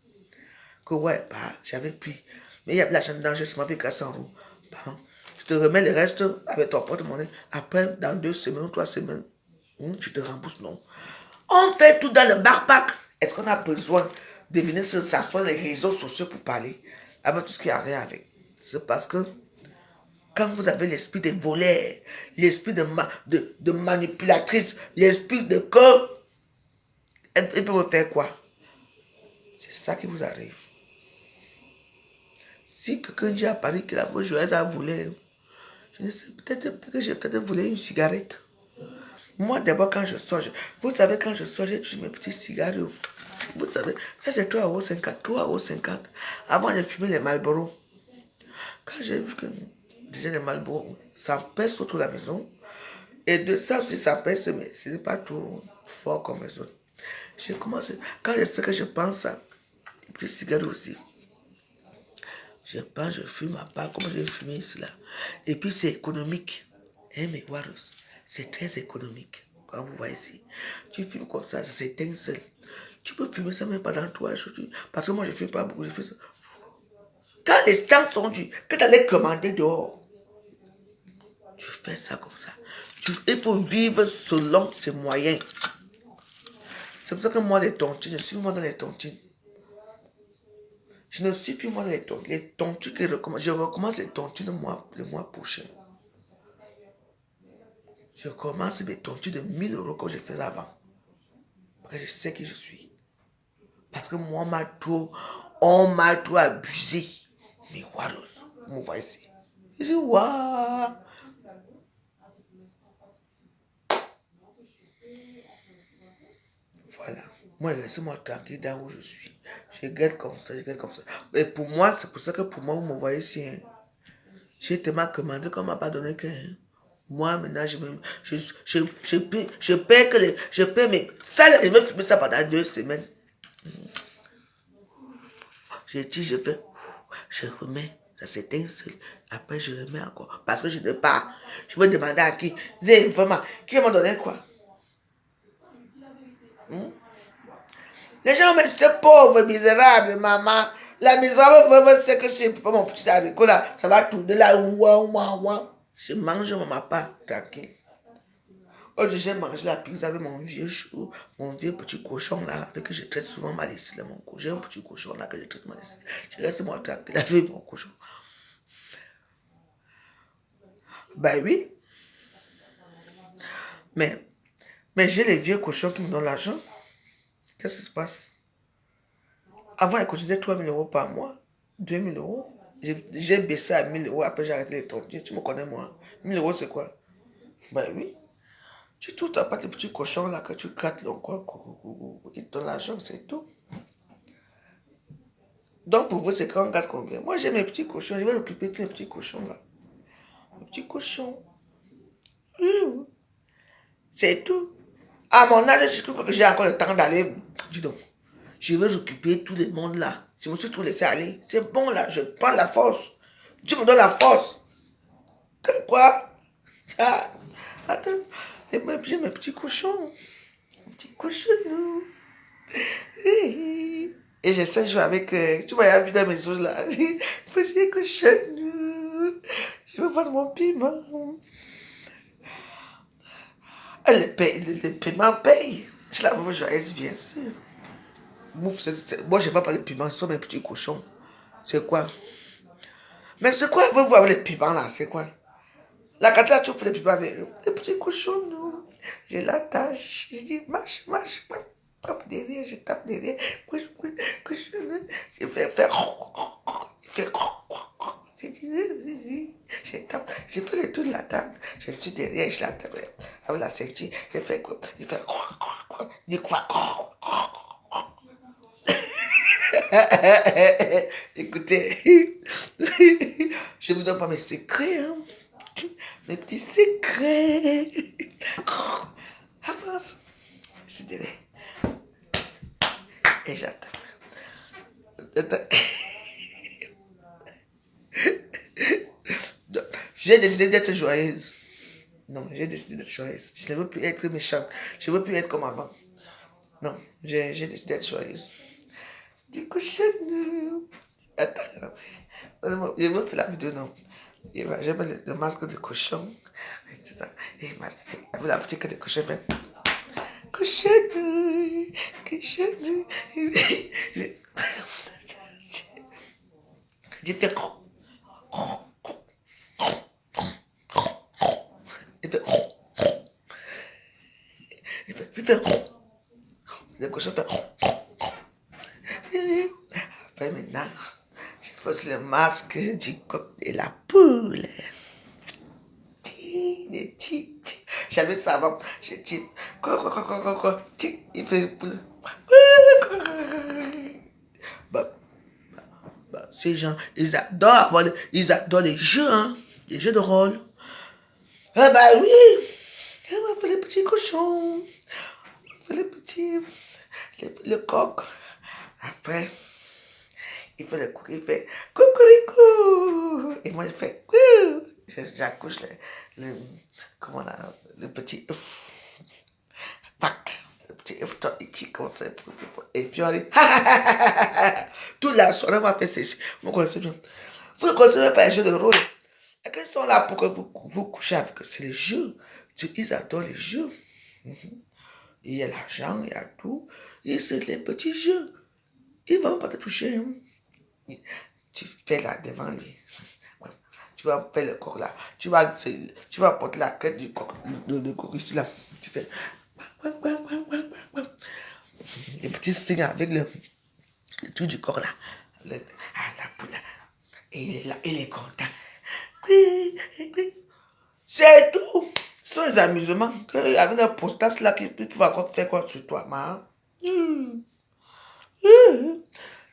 Que ouais, bah, j'avais pris. Mais il y a de l'argent dedans, j'ai seulement pris 400 €. Bah, je te remets le reste avec ton porte-monnaie. Après, dans 2 semaines ou 3 semaines, je te rembourse, non. On fait tout dans le backpack. Est-ce qu'on a besoin de venir s'asseoir sur les réseaux sociaux pour parler avec tout ce qui a rien avec? C'est parce que quand vous avez l'esprit de voleur, l'esprit de manipulatrice, l'esprit de corps, Elle peut me faire quoi? C'est ça qui vous arrive. Si quelqu'un dit à Paris que la fausse joyeuse a volé, je ne sais, peut-être que j'ai peut-être volé une cigarette. Moi, d'abord, quand je sors, vous savez, quand je sors, j'ai toujours mes petits cigares. Vous savez, ça c'est 3,50 €, 3,50 €. Avant, j'ai fumé les Marlboro. Quand j'ai vu que déjà les Marlboro, ça pèse surtout la maison. Et de ça aussi, ça pèse, mais ce n'est pas tout fort comme les autres. J'ai commencé, quand je sais que je pense à les petits cigares aussi, je pense, je fume à part, comme j'ai fumé ici là. Et puis c'est économique. Hein, mes Warros, c'est très économique. Quand vous voyez ici, tu fumes comme ça s'éteint seul. Tu peux fumer ça même pendant 3 jours. Parce que moi, je ne fume pas beaucoup, je fais ça. Quand les temps sont durs, que tu allais commander dehors, tu fais ça comme ça. Il faut vivre selon ses moyens. C'est pour ça que moi, les tontines, je suis moi dans les tontines. Je ne suis plus moi dans les tontines. Les tontines que je recommence les tontines le mois prochain. Je commence mes tontines de 1 000 € comme je faisais avant. Parce que je sais qui je suis. Parce que moi, on m'a trop abusé. Mais Warros, vous me voyez ici. Je dis, waouh. Voilà. Moi, laissez-moi tranquille dans où je suis. Je garde comme ça, je garde comme ça. Et pour moi, c'est pour ça que pour moi, vous me voyez ici. Hein. J'ai tellement commandé qu'on ne m'a pas donné que. Hein. Moi, maintenant, je paie que les. Je paie mes. Ça, je vais fumer ça pendant 2 semaines. J'ai dit, je fais. Je remets. Ça s'éteint seul. Après, je remets encore. Parce que je ne pas. Je veux demander à qui. Vraiment. Qui m'a donné quoi? Les gens me disent pauvre, misérable, maman. La misérable veuve, c'est que c'est pas mon petit haricot là. Ça va tourner là. Ouah. Je mange ma part, tranquille. Aujourd'hui, j'ai mangé la pizza avec mon vieux chou, mon vieux petit cochon là, avec que je traite souvent mal ici. J'ai un petit cochon là que je traite mal ici. Je reste moi tranquille avec mon cochon. Ben oui. Mais j'ai les vieux cochons qui me donnent l'argent. Qu'est-ce qui se passe? Avant, ils cotisaient 3 000 € par mois, 2 000 €. J'ai baissé à 1 000 €, après j'ai arrêté les tontines. Tu me connais, moi. 1 000 € c'est quoi? Ben oui. Tu tout t'as pas des petits cochons là que tu grattes le quoi. Ils te donnent l'argent, c'est tout. Donc pour vous, c'est quand on garde combien? Moi, j'ai mes petits cochons. Je vais m'occuper de mes petits cochons là. Mes petits cochons. C'est tout. À mon âge, je trouve que j'ai encore le temps d'aller. Dis donc. Je veux occuper tout le monde là. Je me suis tout laissé aller. C'est bon là, je prends la force. Tu me donnes la force. Quoi? Ah, attends, j'ai mes petits cochons. Mes petits cochons. Et j'essaie de jouer avec. Tu vois, il y a vu dans mes choses là. Petits cochons. Je veux voir mon piment. Le piment paye. Je la veux joyeuse, bien sûr. Moi, je ne vois pas les piments, ce sont mes petits cochons. C'est quoi? Mais c'est quoi, vous voyez les piments là? C'est quoi? La carte là, tu fais les piments avec les petits cochons, non? Je l'attache, je dis marche, tape derrière, je tape derrière. Cochon. Je fais. Il fait. Je dis, je tape, je fais le tour de la table, je suis derrière, je la tape avec la ceinture, je fais quoi? Il fait. Il dit quoi? Écoutez, je vous donne pas mes secrets, hein. Mes petits secrets. Avance. Je suis derrière. Et j'attends. J'ai décidé d'être joyeuse. Non, j'ai décidé d'être joyeuse. Je ne veux plus être méchante. Je ne veux plus être comme avant. Non, j'ai décidé d'être joyeuse. Du coup, attends, je veux faire la vidéo, non. J'ai mis le masque de cochon. Et la boutique de cochon fait. Cochon. J'ai fait. Il fait. Le cochon fait... Après, maintenant, je fais aussi le masque du coq et la poule. J'avais ça avant. Je dis, quoi. Il fait poule. Bah, ces gens, ils adorent ils adorent les jeux, hein. Les jeux de rôle. Ah bah oui. On va faire les petits cochons. On va faire les petits... Le coq. Après, il fait le coq, il fait coucou. Et moi, je fais coucou. J'accouche comment là, le petit œuf. Pac. Le petit œuf qui comme ça. Et puis on dit, toute la soirée, on va faire ceci. Vous connaissez bien. Vous ne connaissez pas les jeux de rôle. Et quand ils sont là pour que vous couchez avec eux, c'est les jeux. Ils adorent les jeux. Il y a l'argent, il y a tout. Et c'est les petits jeux. Ils ne vont pas te toucher. Hein. Tu fais là devant lui. Tu vas faire le coq là. Tu vas porter la quête du coq, de coq ici là. Tu fais. Les petits signes avec le truc du coq là. La poule là. Et il est là, il est content. C'est tout. Ce sont les amusements. Avec la postasse là, tu vas encore faire quoi sur toi, ma?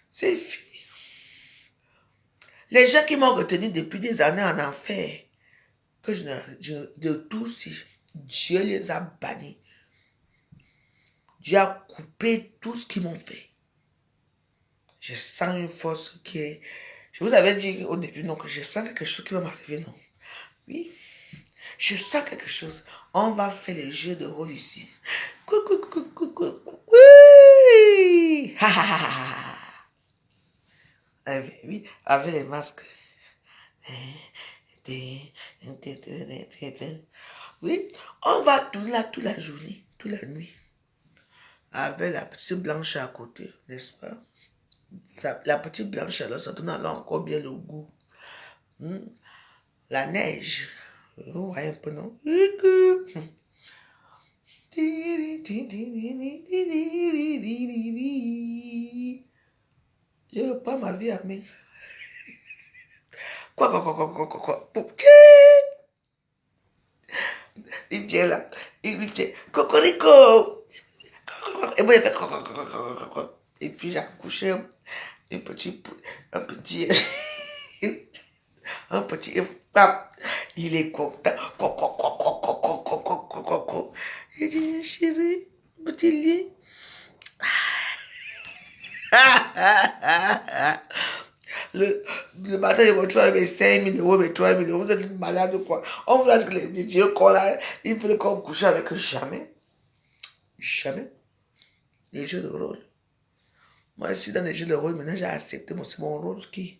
C'est fini. Les gens qui m'ont retenu depuis des années en enfer, que de tous, Dieu les a bannis. Dieu a coupé tout ce qu'ils m'ont fait. Je sens une force qui est... Je vous avais dit au début, non, que je sens quelque chose qui va m'arriver, non. Oui. Je sens quelque chose. On va faire les jeux de rôle ici. Oui. Oui, avec les masques. Oui, on va tout là toute la journée, toute la nuit. Avec la petite blanche à côté, n'est-ce pas? La petite blanche, alors, ça donne alors encore bien le goût. La neige. Vous voyez un peu, non? Je veux pas ma vie à mes... Quoi. Il vient là. Il fait cocorico. Et moi, il fait coco. Et puis, j'ai accouché un petit... Un petit... Il est content. Il dit, chérie, petit lit. Le matin, je me retrouve avec mes 5 000 euros, mes 3 000 euros. Vous êtes malade ou quoi? On vous a dit que les dieux qu'on a, il fallait qu'on couche avec eux. Jamais. Jamais. Les jeux de rôle. Moi, je suis dans les jeux de rôle. Maintenant, j'ai accepté. C'est mon rôle qui.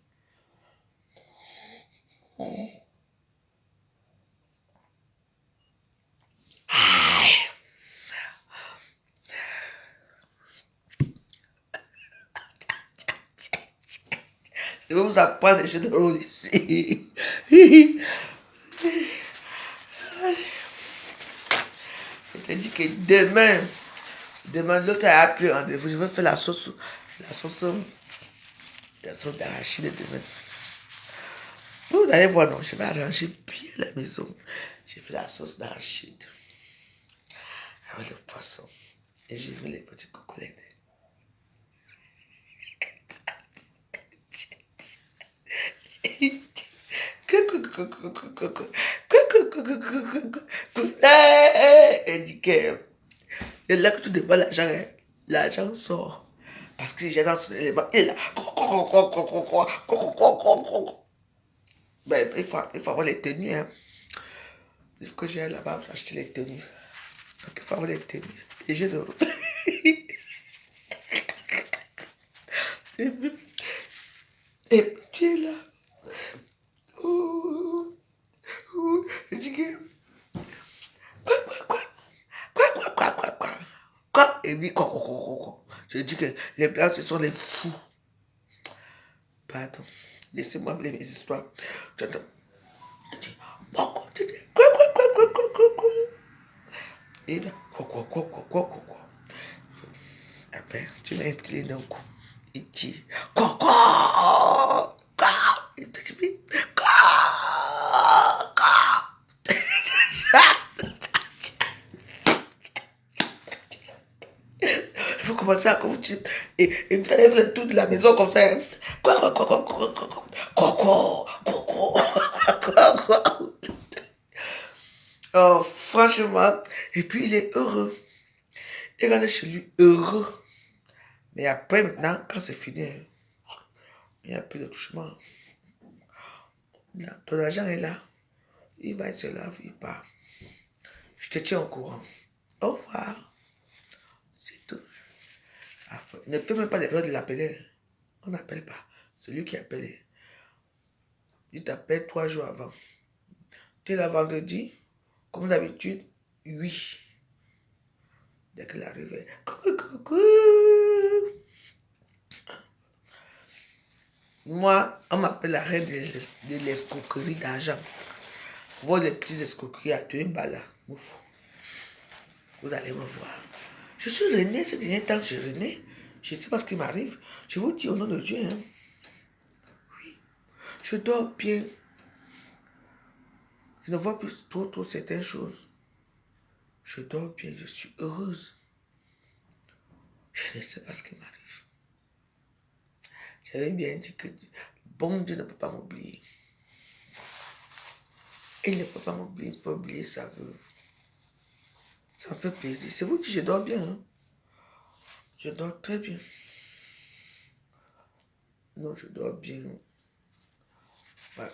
Je vais vous apprendre les jeux de rôle ici. Je te dis que demain, l'autre a appelé rendez-vous. Je vais faire la sauce d'arachide demain. Vous allez voir, non, je vais arranger bien la maison. J'ai fait la sauce d'arachide avec le poisson. Et j'ai mis les petits cocolettes. Et dit que là que tu dévoiles l'argent sort. Parce que j'ai dans son élément, il est là. Ben, il faut avoir les tenues. Hein. Il faut que j'aille là-bas acheter les tenues. Donc il faut avoir les tenues. Et j'ai de route. Et puis tu es là. Je dis que. Quoi? Il dit quoi? Je dis que les blancs, ce sont les fous. Pardon. Laissez-moi mes histoires. J'entends. Je dis, quoi? Et là, quoi. Après, tu mets un petit lait d'un coup. Il tire. Coco! Il te dit, il faut commencer à vous dire. Et vous allez faire tout de la maison comme ça. Hein. Oh, franchement. Et puis il est heureux. Il rentre chez lui heureux. Mais après, maintenant, quand c'est fini, il n'y a plus de touchement. Là, ton argent est là. Il va être là, il part. Je te tiens au courant. Au revoir. C'est tout. Après, ne fais même pas l'erreur de l'appeler. On n'appelle pas. C'est lui qui appelle. Il t'appelle 3 jours avant. Tu es là vendredi, comme d'habitude, oui. Dès qu'il arrive, coucou. Moi, on m'appelle la reine de l'escroquerie d'argent. Voir les petits escroqueries à 2 balles. Vous allez me voir. Je suis René, ce dernier temps, je suis René. Je ne sais pas ce qui m'arrive. Je vous dis au nom de Dieu. Hein. Oui. Je dors bien. Je ne vois plus trop certaines choses. Je dors bien, je suis heureuse. Je ne sais pas ce qui m'arrive. J'avais bien dit que bon Dieu ne peut pas m'oublier. Il ne peut pas m'oublier, il peut oublier sa veuve. Ça me fait plaisir. C'est vous qui je dors bien. Hein? Je dors très bien. Non, je dors bien. Ouais.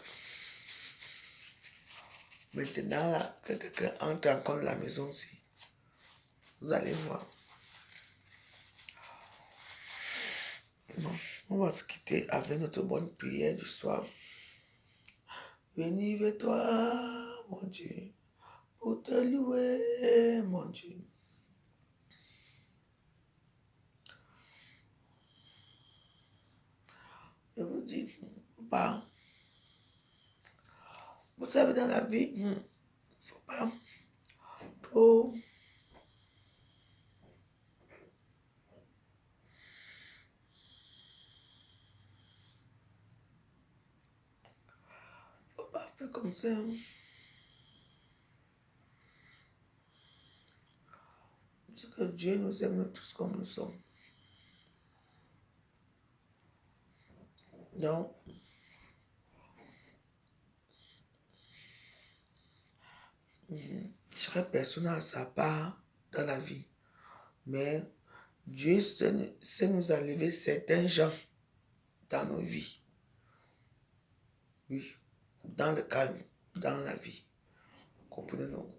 Maintenant, là, quelqu'un entre encore dans la maison aussi. Vous allez voir. Bon, on va se quitter avec notre bonne prière du soir. Béni vers toi, mon Dieu, pour te louer, mon Dieu. Je vous dis, bah, vous savez, dans la vie, il ne faut pas trop. Faut pas faire comme ça. Hein. Parce que Dieu nous aime tous comme nous sommes. Donc, chaque personne a sa part dans la vie. Mais Dieu sait nous enlever certains gens dans nos vies. Oui, dans le calme, dans la vie. Comprenez-nous?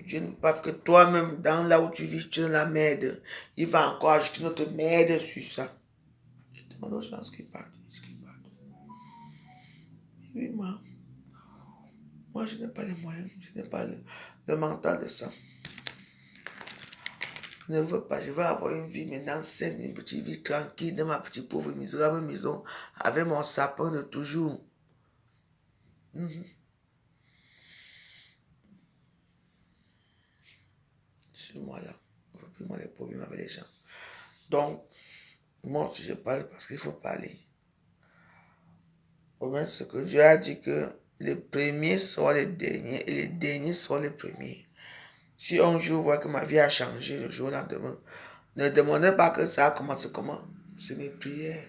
Dieu ne peut pas que toi-même, dans là où tu vis, tu es dans la merde. Il va encore ajouter notre merde sur ça. Je demande aux gens ce qu'ils partent. Oui, moi, je n'ai pas les moyens, je n'ai pas le mental de ça. Je ne veux pas, je veux avoir une vie maintenant saine, une petite vie tranquille dans ma petite pauvre misérable maison, avec mon sapin de toujours. Sur moi là, je ne veux plus moi les problèmes avec les gens. Donc, moi aussi je parle parce qu'il faut parler. Au moins, ce que Dieu a dit que les premiers sont les derniers et les derniers sont les premiers. Si un jour je vois que ma vie a changé le jour au lendemain, ne demandez pas que ça a commencé comment. C'est mes prières.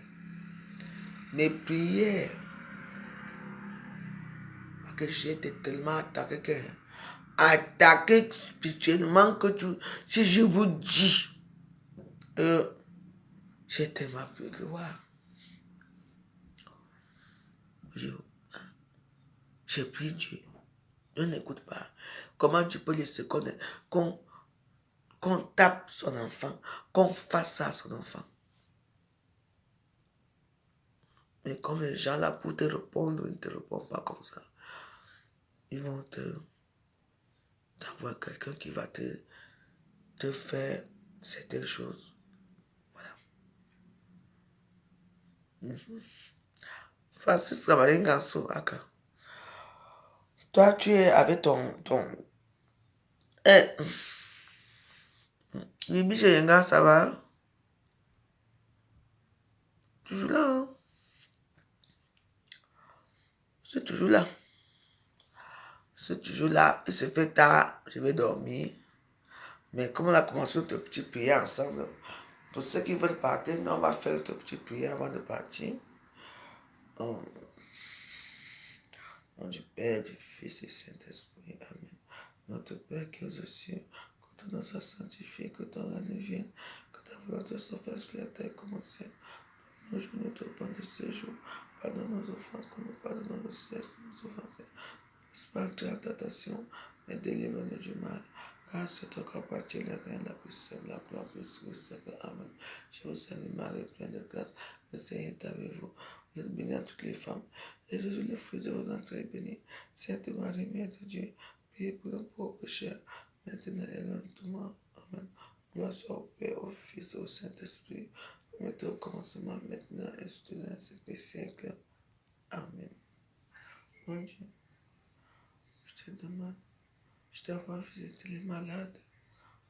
Mes prières. Parce que j'ai été tellement attaqué attaqué spirituellement que si je vous dis, j'ai tellement peur que voilà. J'ai pris Dieu. Je n'écoute pas. Comment tu peux laisser qu'on tape son enfant, qu'on fasse ça à son enfant? Mais comme les gens là pour te répondre, ils ne te répondent pas comme ça. Ils vont t'avoir quelqu'un qui va te faire certaines choses. Voilà. Francis Kamalenganso, Aka. Toi, tu es avec ton... Eh, Bibi Yenga, ça va? toujours là. Hein. C'est toujours là. C'est toujours là. Il se fait tard. Je vais dormir. Mais comme on a commencé notre petite prière ensemble, pour ceux qui veulent partir, nous, on va faire notre petite prière avant de partir. Au nom du Père, du Fils et du Saint-Esprit. Amen. Notre Père qui es aux cieux, que ton nom soit sanctifié, que ton règne vienne, que ta volonté soit faite sur la terre comme au ciel. Nous jouons notre pain de ce jour. Pardonne nos offenses comme nous pardonnons nos cesses de nos offenses. Laisse pas entrer en tentation, mais délivre-nous du mal. Car c'est toi qui appartient le règne, la puissance, la gloire, le siècle. Amen. Je vous salue Marie, pleine de grâce. Le Seigneur est avec vous. Vous êtes bénie entre toutes les femmes. Et Jésus, le fruit de vos entrailles, est béni. Sainte Marie, Mère de Dieu, priez pour nos pauvres pécheurs, maintenant et à l'heure de notre mort. Amen. Gloire soit au Père, au Fils et au Saint-Esprit. Mettez au commencement, maintenant et surtout dans les siècles des siècles. Amen. Mon Dieu, je te demande, je t'envoie visiter les malades,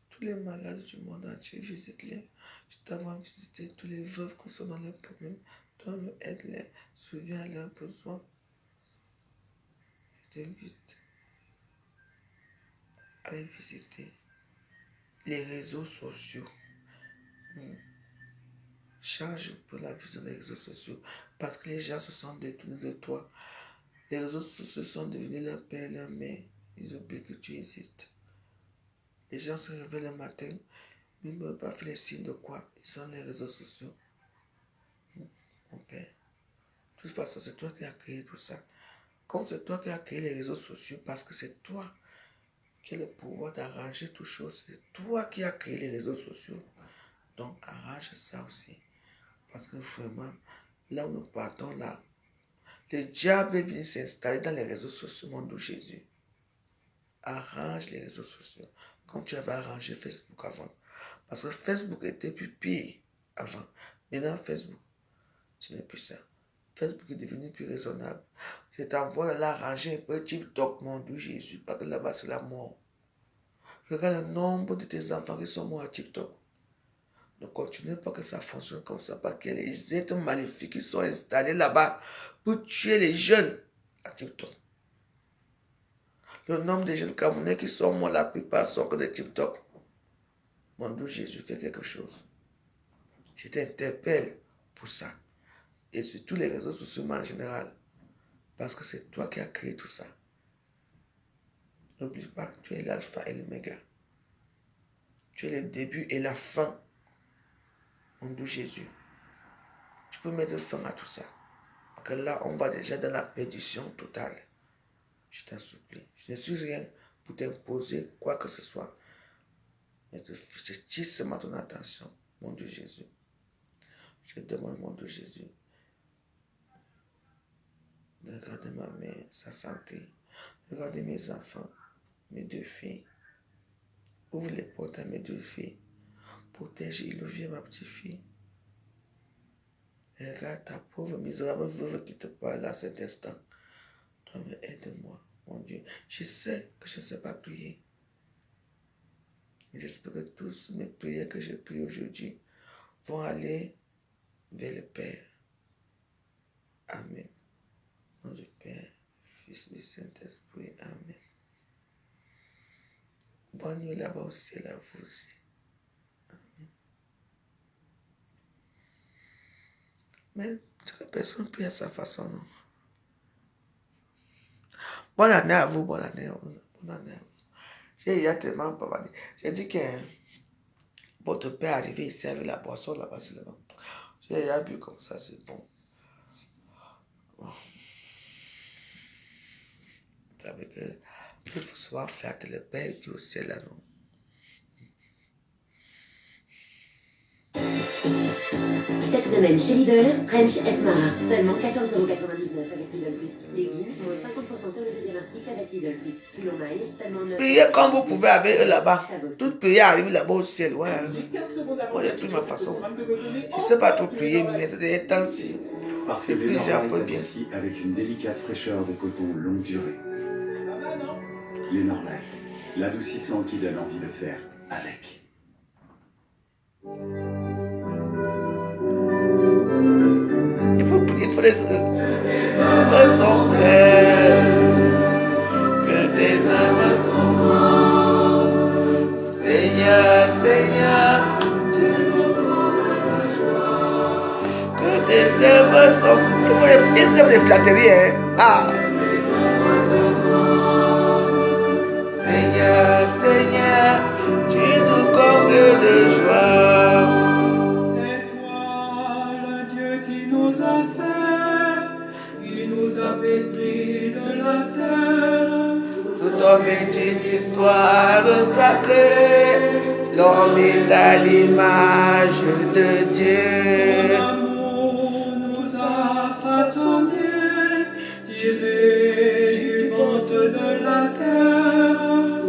tous les malades du monde entier, visite-les. Je t'envoie visiter tous les veuves qui sont dans leurs problèmes. Toi, aide-les, souviens à leurs besoins. Je t'invite à aller visiter les réseaux sociaux. Charge pour la vision des réseaux sociaux parce que les gens se sont détournés de toi. Les réseaux sociaux sont devenus leur père et leur mère. Ils oublient que tu existes. Les gens se réveillent le matin, mais ils ne peuvent pas faire les signes de quoi. Ils sont les réseaux sociaux. Mon père. De toute façon, c'est toi qui as créé tout ça. Comme c'est toi qui as créé les réseaux sociaux, parce que c'est toi qui as le pouvoir d'arranger toutes choses. C'est toi qui as créé les réseaux sociaux. Donc, arrange ça aussi. Parce que vraiment, là où nous partons, là, le diable est venu s'installer dans les réseaux sociaux, mon doux Jésus. Arrange les réseaux sociaux, comme tu avais arrangé Facebook avant. Parce que Facebook était plus pire avant. Maintenant, Facebook, ce n'est plus ça. Facebook est devenu plus raisonnable. Je t'envoie l'arranger un peu TikTok, mon doux Jésus, parce que là-bas, c'est la mort. Regarde le nombre de tes enfants qui sont morts à TikTok. Ne continuez pas que ça fonctionne comme ça, parce qu'il y a les êtres maléfiques qui sont installés là-bas pour tuer les jeunes à TikTok. Le nombre de jeunes Camerounais qui sont morts, la plupart sont que des TikTok. Mon Dieu Jésus, fais quelque chose. Je t'interpelle pour ça. Et sur tous les réseaux sociaux en général. Parce que c'est toi qui as créé tout ça. N'oublie pas, tu es l'alpha et l'oméga. Tu es le début et la fin. Mon Dieu Jésus. Tu peux mettre fin à tout ça. Parce que là, on va déjà dans la perdition totale. Je t'en supplie. Je ne suis rien pour t'imposer quoi que ce soit. Mais je tisse seulement ton attention, mon Dieu Jésus. Je demande, mon Dieu Jésus, de regarder ma mère, sa santé. Regardez mes enfants, mes deux filles. Ouvre les portes à mes deux filles. Protège et illumine ma petite fille. Et regarde ta pauvre misérable veuve qui te parle à cet instant. Toi, mais aide-moi, mon Dieu. Je sais que je ne sais pas prier. Mais j'espère que tous mes prières que j'ai priées aujourd'hui vont aller vers le Père. Amen. Au nom du Père, Fils et du Saint-Esprit. Amen. Bonne nuit là-bas au ciel à vous aussi. Amen. Mais chaque personne prie à sa façon. Non? Bonne année à vous, bonne année à vous. Bonne année à vous. J'ai tellement pas parlé. J'ai dit que votre père est arrivé ici avec la boisson là-bas, c'est là-bas. J'ai déjà bu comme ça, c'est bon. Bon. Vous savez que il faut souvent faire que le Père qui est au ciel là, non? Cette semaine chez Lidl, Trench Esmara, seulement 14,99€ avec Lidl Plus. Leggings, moins 50% sur le deuxième article avec Lidl Plus. Pull maille, seulement 9. Priez comme vous pouvez avec eux là-bas. Toute prière arrive là-bas au ciel, ouais. Moi, j'ai pris ma façon. Je ne sais pas trop prier, mais c'est des temps-ci. Parce que les Norlac adoucis avec une délicate fraîcheur de coton longue durée. Les Norlac, l'adoucissant qui donne envie de faire avec. les œuvres sont belles, que tes œuvres sont grandes. Seigneur, Seigneur, Dieu me comble de joie. Que tes œuvres sont... Il faut les flatteries, hein. Ah. Seigneur, Seigneur, tu nous combles de joie. C'est toi le Dieu qui nous a fait, qui nous a pétris de la terre. Tout homme est une histoire sacrée, l'homme est à l'image de Dieu. Ton amour nous a façonnés, tirés du ventre de la terre.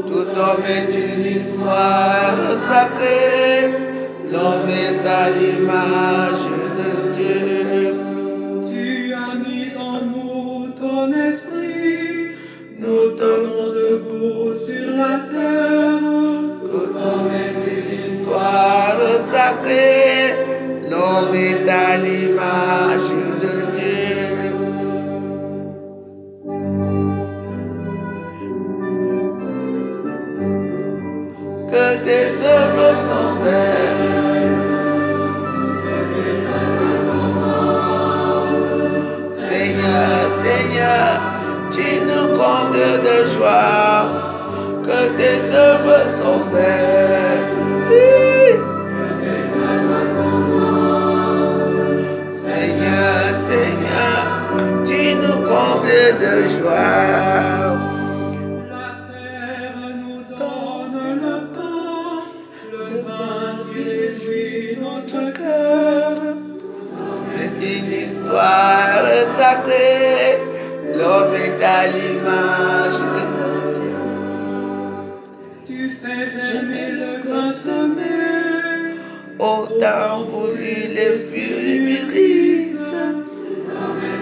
Tout homme est une histoire sacrée, l'homme est à l'image de Dieu. Tu as mis en nous ton esprit, nous tenons debout sur la terre. Tout homme est une histoire sacrée, l'homme est à l'image de Dieu. Que tes œuvres sont belles, Seigneur, Seigneur, tu nous combles de joie. Que tes œuvres sont belles. Oui. Seigneur, Seigneur, tu nous combles de joie. La terre nous donne le pain, le vin qui réjouit notre cœur. C'est une histoire sacrée, l'homme est à l'image de Dieu. Tu fais germer le grain semé, Autant voulu les fruits mûrissent.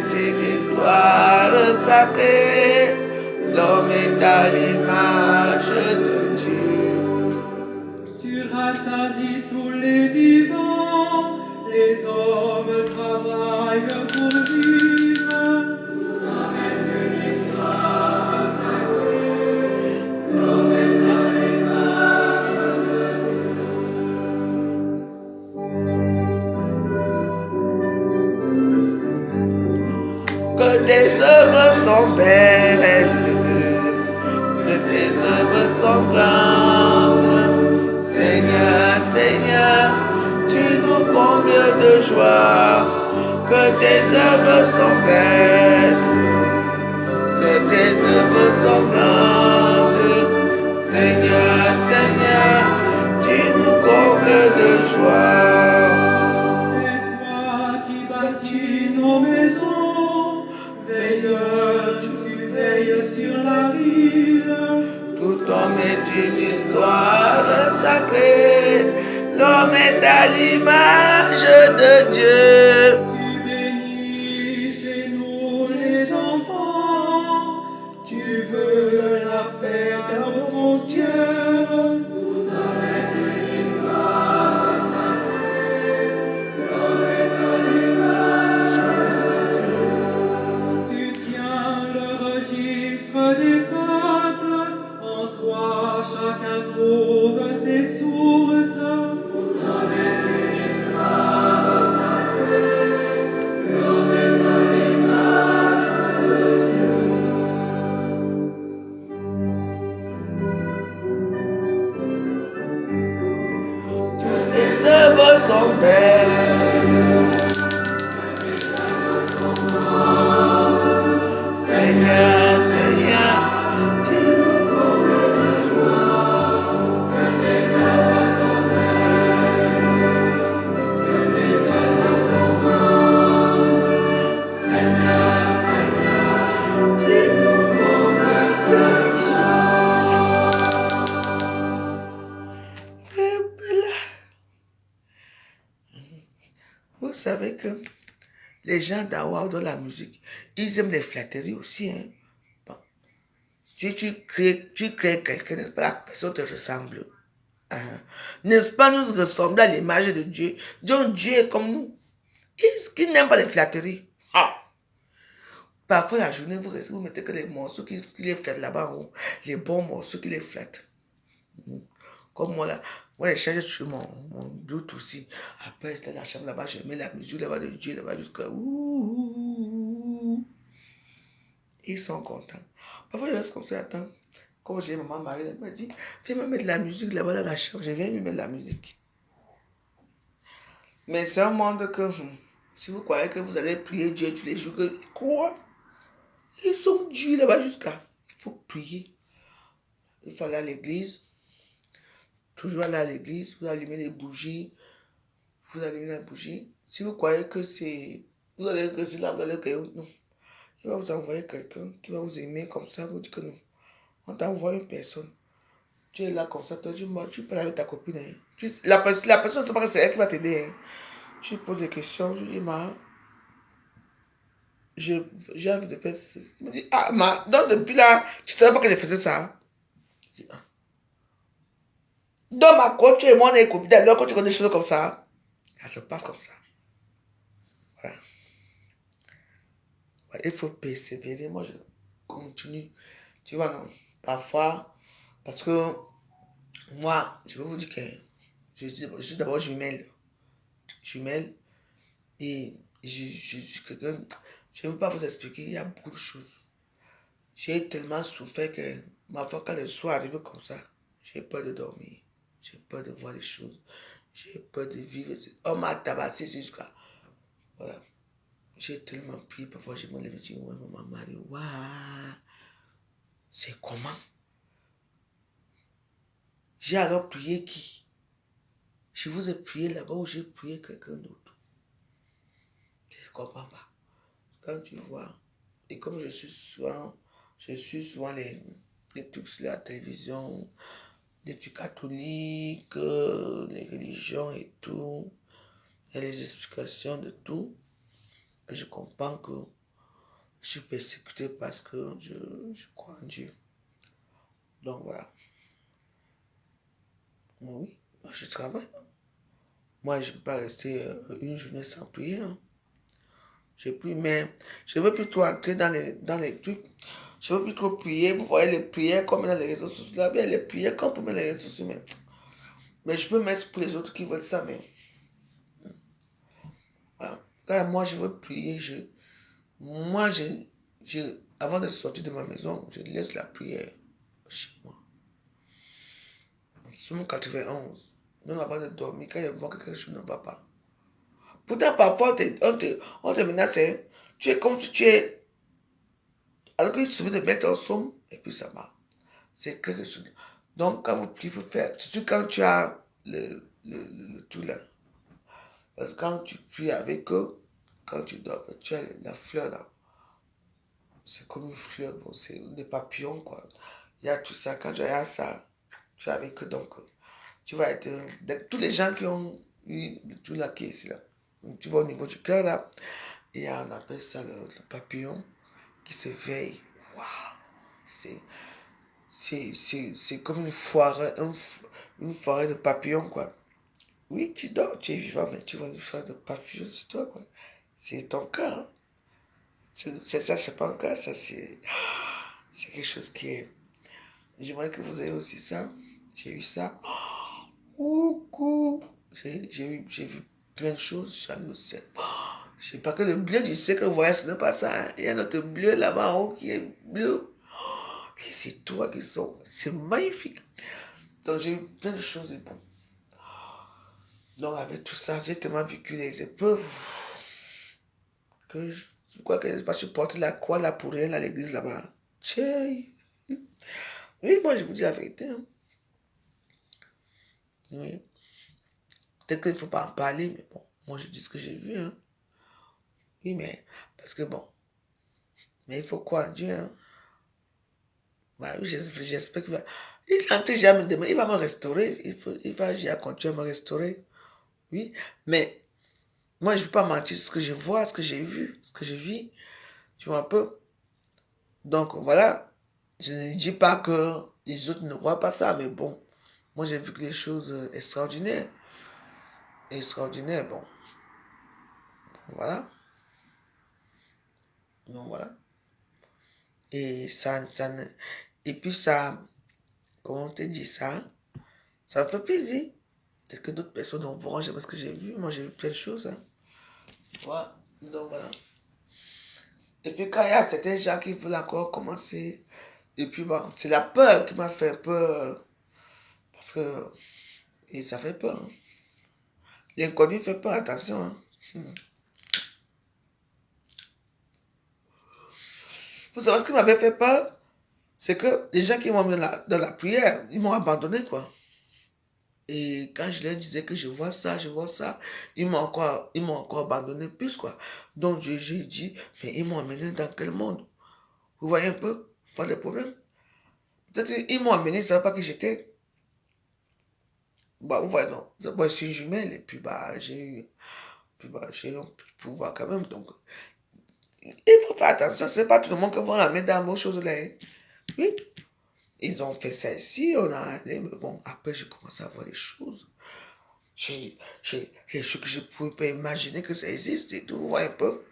C'est une histoire sacrée, l'homme est à l'image de Dieu. tu rassasies tous les vivants, les hommes travaillent pour vivre. L'homme est à l'image de Dieu. Que tes œuvres sont belles, que tes œuvres sont grandes. Seigneur, Seigneur, tu nous combles de joie. Que tes œuvres sont belles, que tes œuvres sont grandes. Seigneur, Seigneur, tu nous combles de joie. C'est toi qui bâtis nos maisons, veilleur, tu veilles sur la ville. Tout homme est une histoire sacrée, l'homme est à l'image de Dieu. Tu bénis chez nous les enfants, tu veux la paix dans nos frontières. Tu tiens le registre des peuples, en toi chacun trouve ses sources. Toutes tes œuvres sont belles. Seigneur, Seigneur, tu nous combles de joie. Que tes œuvres sont belles, que tes œuvres sont grandes. Seigneur, Seigneur, tu nous combles de joie. Et voilà. Vous savez que les gens d'Awa dans la musique, ils aiment les flatteries aussi. Hein? Bon. Si tu crées quelqu'un, n'est-ce pas, la personne te ressemble. Hein? N'est-ce pas, nous ressemblons à l'image de Dieu. Donc Dieu est comme nous. Il n'aime pas les flatteries. Ah. Parfois, la journée, vous mettez que les morceaux qui les flattent là-bas en haut. Les bons morceaux qui les flattent. Comme moi, là. Moi, j'ai chargé sur mon Bluetooth aussi. Après, j'étais dans la chambre là-bas, je mets la musique là-bas de Dieu là-bas jusqu'à... Ils sont contents. Parfois, je reste comme ça, attends. Quand j'ai maman Marie, elle m'a dit, viens me mettre de la musique là-bas dans la chambre. Je viens lui mettre de la musique. Mais c'est un monde que, si vous croyez que vous allez prier Dieu tous les jours, quoi? Ils sont durs là-bas jusqu'à... Il faut prier. Il faut aller à l'église. Toujours aller à l'église. Vous allumez les bougies. Vous allumez la bougie. Si vous croyez que c'est... Vous allez rester là, vous allez... Non. Il va vous envoyer quelqu'un qui va vous aimer comme ça. Vous dites que non. On t'envoie une personne. Tu es là comme ça. Toi, tu parles avec ta copine. Hein. La personne, c'est pas que c'est elle qui va t'aider. Hein. Tu poses des questions. Je dis, j'ai envie de faire ça. Tu me dis, donc depuis là, tu ne savais pas que je faisais ça. Je dis, dans ma coach, tu et moi, on est copines. Alors, quand tu connais des choses comme ça, ça se passe comme ça. Voilà. Il faut persévérer. Moi, je continue. Tu vois, non. Parfois, parce que moi, je vais vous dire que je suis d'abord jumelle. Jumelle. Et je suis quelqu'un. Je ne veux pas vous expliquer. Il y a beaucoup de choses. J'ai tellement souffert que ma foi, quand le soir arrive comme ça, j'ai peur de dormir. J'ai peur de voir les choses. J'ai peur de vivre. On m'a tabassé jusqu'à. Voilà. J'ai tellement prié. Parfois, je me lève et je dis, ouais, maman Marie, waouh. C'est comment? J'ai alors prié qui? Je vous ai prié là-bas ou j'ai prié quelqu'un d'autre? Je ne comprends pas. Quand tu vois, et comme je suis souvent les trucs sur la télévision, les trucs catholiques, les religions et tout, et les explications de tout, et je comprends que je suis persécuté parce que je crois en Dieu. Donc voilà. Oui, moi je travaille. Moi, je ne peux pas rester une journée sans prier. Hein. Je prie, mais je ne veux plus trop entrer dans les trucs. Je ne veux plus trop prier. Vous voyez les prières comme dans les réseaux sociaux. Là, bien, les prières comme pour mettre les réseaux sociaux. Mais je peux mettre pour les autres qui veulent ça. Mais voilà. Quand moi, je veux prier, avant de sortir de ma maison, je laisse la prière chez moi. Somme 91. Même avant de dormir, quand je vois que quelque chose ne va pas. Pourtant, parfois, on te menace. Hein. Tu es comme si tu es... Alors qu'il suffit de mettre un somme, et puis ça marche. C'est quelque chose. Donc, quand vous priez, il faut faire... Surtout quand tu as le tout là. Parce que quand tu pries avec eux, quand tu dors, tu as la fleur là. C'est comme une fleur, bon, c'est des papillons, quoi. Il y a tout ça. Quand tu as ça, tu es avec eux, donc... Tu vas être... tous les gens qui ont eu tout là qui est ici là. Tu vois au niveau du cœur là, et on appelle ça le papillon qui se veille. Waouh! C'est comme une forêt de papillons quoi. Oui, tu dors, tu es vivant, mais tu vois une forêt de papillons sur toi quoi. C'est ton cœur. Hein. C'est ça, c'est pas un cœur, ça c'est quelque chose qui est... J'aimerais que vous ayez aussi ça. J'ai eu ça. Coucou. J'ai vu plein de choses, je suis allé au ciel. Je sais pas que le bleu du ciel que vous voyez, ce n'est pas ça. Hein. Il y a notre bleu là-bas en haut qui est bleu. C'est toi qui sont. C'est magnifique. Donc j'ai eu plein de choses et bon. Donc avec tout ça, j'ai tellement vécu les épreuves que je crois que je porte la croix là pour rien à l'église là-bas. Tiens. Oui, moi je vous dis la vérité. Hein. Oui. Peut-être qu'il ne faut pas en parler, mais bon, moi je dis ce que j'ai vu. Hein. Oui, mais, parce que bon, mais il faut croire en Dieu. Hein. Bah, oui, j'espère qu'il va. Il va me restaurer. Il va continuer à me restaurer. Oui, mais moi je ne veux pas mentir sur ce que je vois, ce que j'ai vu, ce que je vis. Tu vois un peu. Donc voilà, je ne dis pas que les autres ne voient pas ça, mais bon, moi j'ai vu que des choses extraordinaires. Extraordinaires, bon. Voilà. Donc voilà. Et et puis ça, comment on te dit ça? Ça me fait plaisir. Peut-être que d'autres personnes en verront jamais ce que j'ai vu. Moi, j'ai vu plein de choses. Hein. Voilà. Donc voilà. Et puis quand il y a certains gens qui veulent encore commencer, et puis bon, c'est la peur qui m'a fait un peu. Parce que. Et ça fait peur. Hein. L'inconnu fait peur, attention. Hein. Vous savez ce qui m'avait fait peur? C'est que les gens qui m'ont mis dans la prière, ils m'ont abandonné, quoi. Et quand je leur disais que je vois ça, ils m'ont encore abandonné plus, quoi. Donc j'ai dit, mais ils m'ont amené dans quel monde? Vous voyez un peu? Voilà le problème. Peut-être qu'ils m'ont amené, ils ne savaient pas qui j'étais. Bah, vous voyez, non. Moi, je suis une jumelle, et puis bah, j'ai un pouvoir quand même. Donc, il faut faire attention. C'est pas tout le monde qui va la mettre dans vos choses là. Hein. Oui. Ils ont fait ça ici, on a allé, mais bon, après j'ai commencé à voir les choses. J'ai les choses que je ne pouvais pas imaginer que ça existe et tout, vous voyez un peu.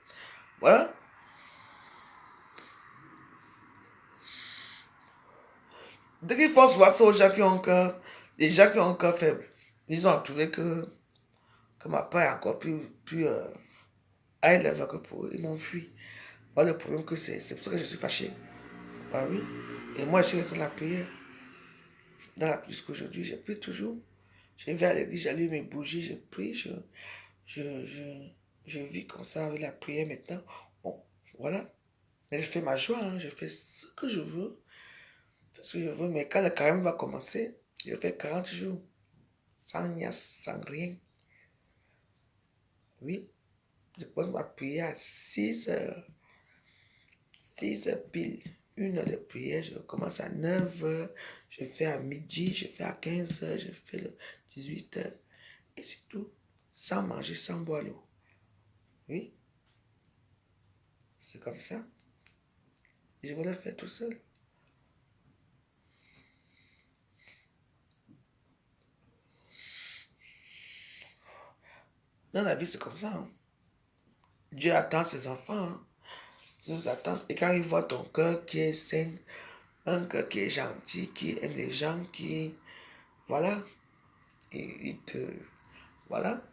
Voilà. Dès qu'ils font voir ça aux gens qui ont un cœur, les gens qui ont un cœur faible, ils ont trouvé que ma peur est encore plus high level que pour eux. Ils m'ont fui. Voilà le problème que c'est pour ça que je suis fâché. Ah oui. Et moi, je suis resté dans la prière. Jusqu'aujourd'hui, j'ai prié toujours. Je vais à l'église, j'allume mes bougies, je prie, je vis comme ça avec la prière maintenant. Bon, voilà. Mais je fais ma joie, hein, je fais ce que je veux. Ce que je veux, mais quand le carême va commencer, je fais 40 jours. Sans niasse, sans rien. Oui. Je pose ma prière à 6 heures. 6 heures pile. 1 heure de prière, je commence à 9 heures, je fais à midi, je fais à 15 heures, je fais le 18 heures. Et c'est tout. Sans manger, sans boire l'eau. Oui. C'est comme ça. Je vais le faire tout seul. Dans la vie, c'est comme ça. Hein. Dieu attend ses enfants. Hein. Il nous attend. Et quand il voit ton cœur qui est sain, un cœur qui est gentil, qui aime les gens, qui... Voilà. Et il te... Voilà.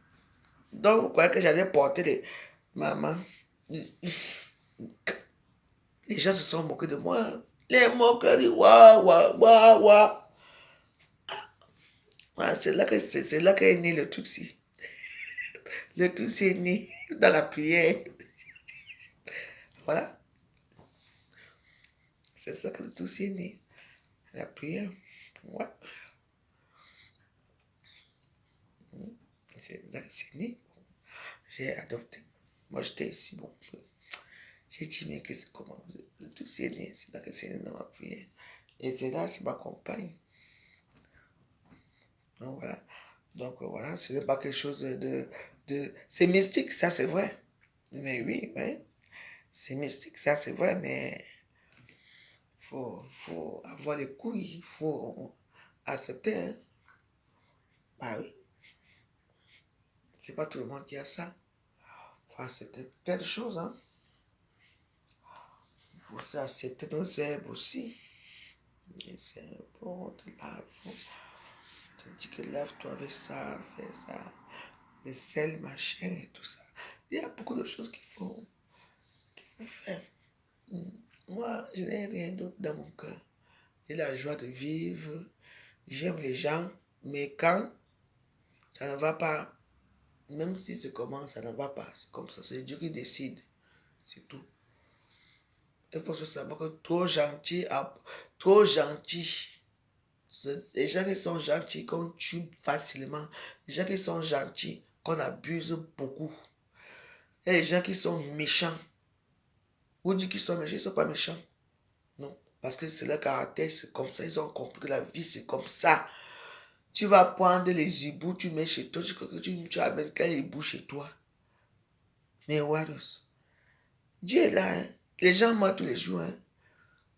Donc, vous croyez que j'allais porter les... Maman. Les gens se sont moqués de moi. Hein. Les moqueries, waouh, waouh, waouh, waouh. Ah, c'est là qu'est né le Tutsi. Le Tutsi est né dans la prière. Voilà. C'est ça que le Tutsi est né. La prière. Ouais. C'est là que c'est né. J'ai adopté. Moi, j'étais ici, bon. J'ai dit, mais qu'est-ce comment le Tutsi est né. C'est là que c'est né dans ma prière. Et c'est là, c'est ma compagne. Donc voilà. Donc voilà, ce n'est pas quelque chose de... C'est mystique, ça c'est vrai. Mais oui, oui. C'est mystique, ça c'est vrai, mais faut avoir les couilles, il faut accepter. Hein. Bah oui. C'est pas tout le monde qui a ça. Il faut accepter plein de choses. Hein. Il faut aussi accepter nos herbes aussi. Les herbes, on te lave. On te dit que lave-toi avec ça, fais ça. Le sel, machin et tout ça. Il y a beaucoup de choses qu'il faut faire. Moi, je n'ai rien d'autre dans mon cœur. J'ai la joie de vivre. J'aime les gens. Mais quand ça ne va pas, même si c'est comment, ça ne va pas. C'est comme ça. C'est Dieu qui décide. C'est tout. Il faut se savoir que trop gentil. Les gens qui sont gentils, qu'on tue facilement. Les gens qui sont gentils, qu'on abuse beaucoup. Et les gens qui sont méchants. Vous dites qu'ils sont méchants, ils ne sont pas méchants. Non, parce que c'est leur caractère, c'est comme ça. Ils ont compris que la vie, c'est comme ça. Tu vas prendre les hiboux, tu mets chez toi, tu amènes quel hibou chez toi. Mais what Dieu est là, hein. Les gens meurent tous les jours. Hein.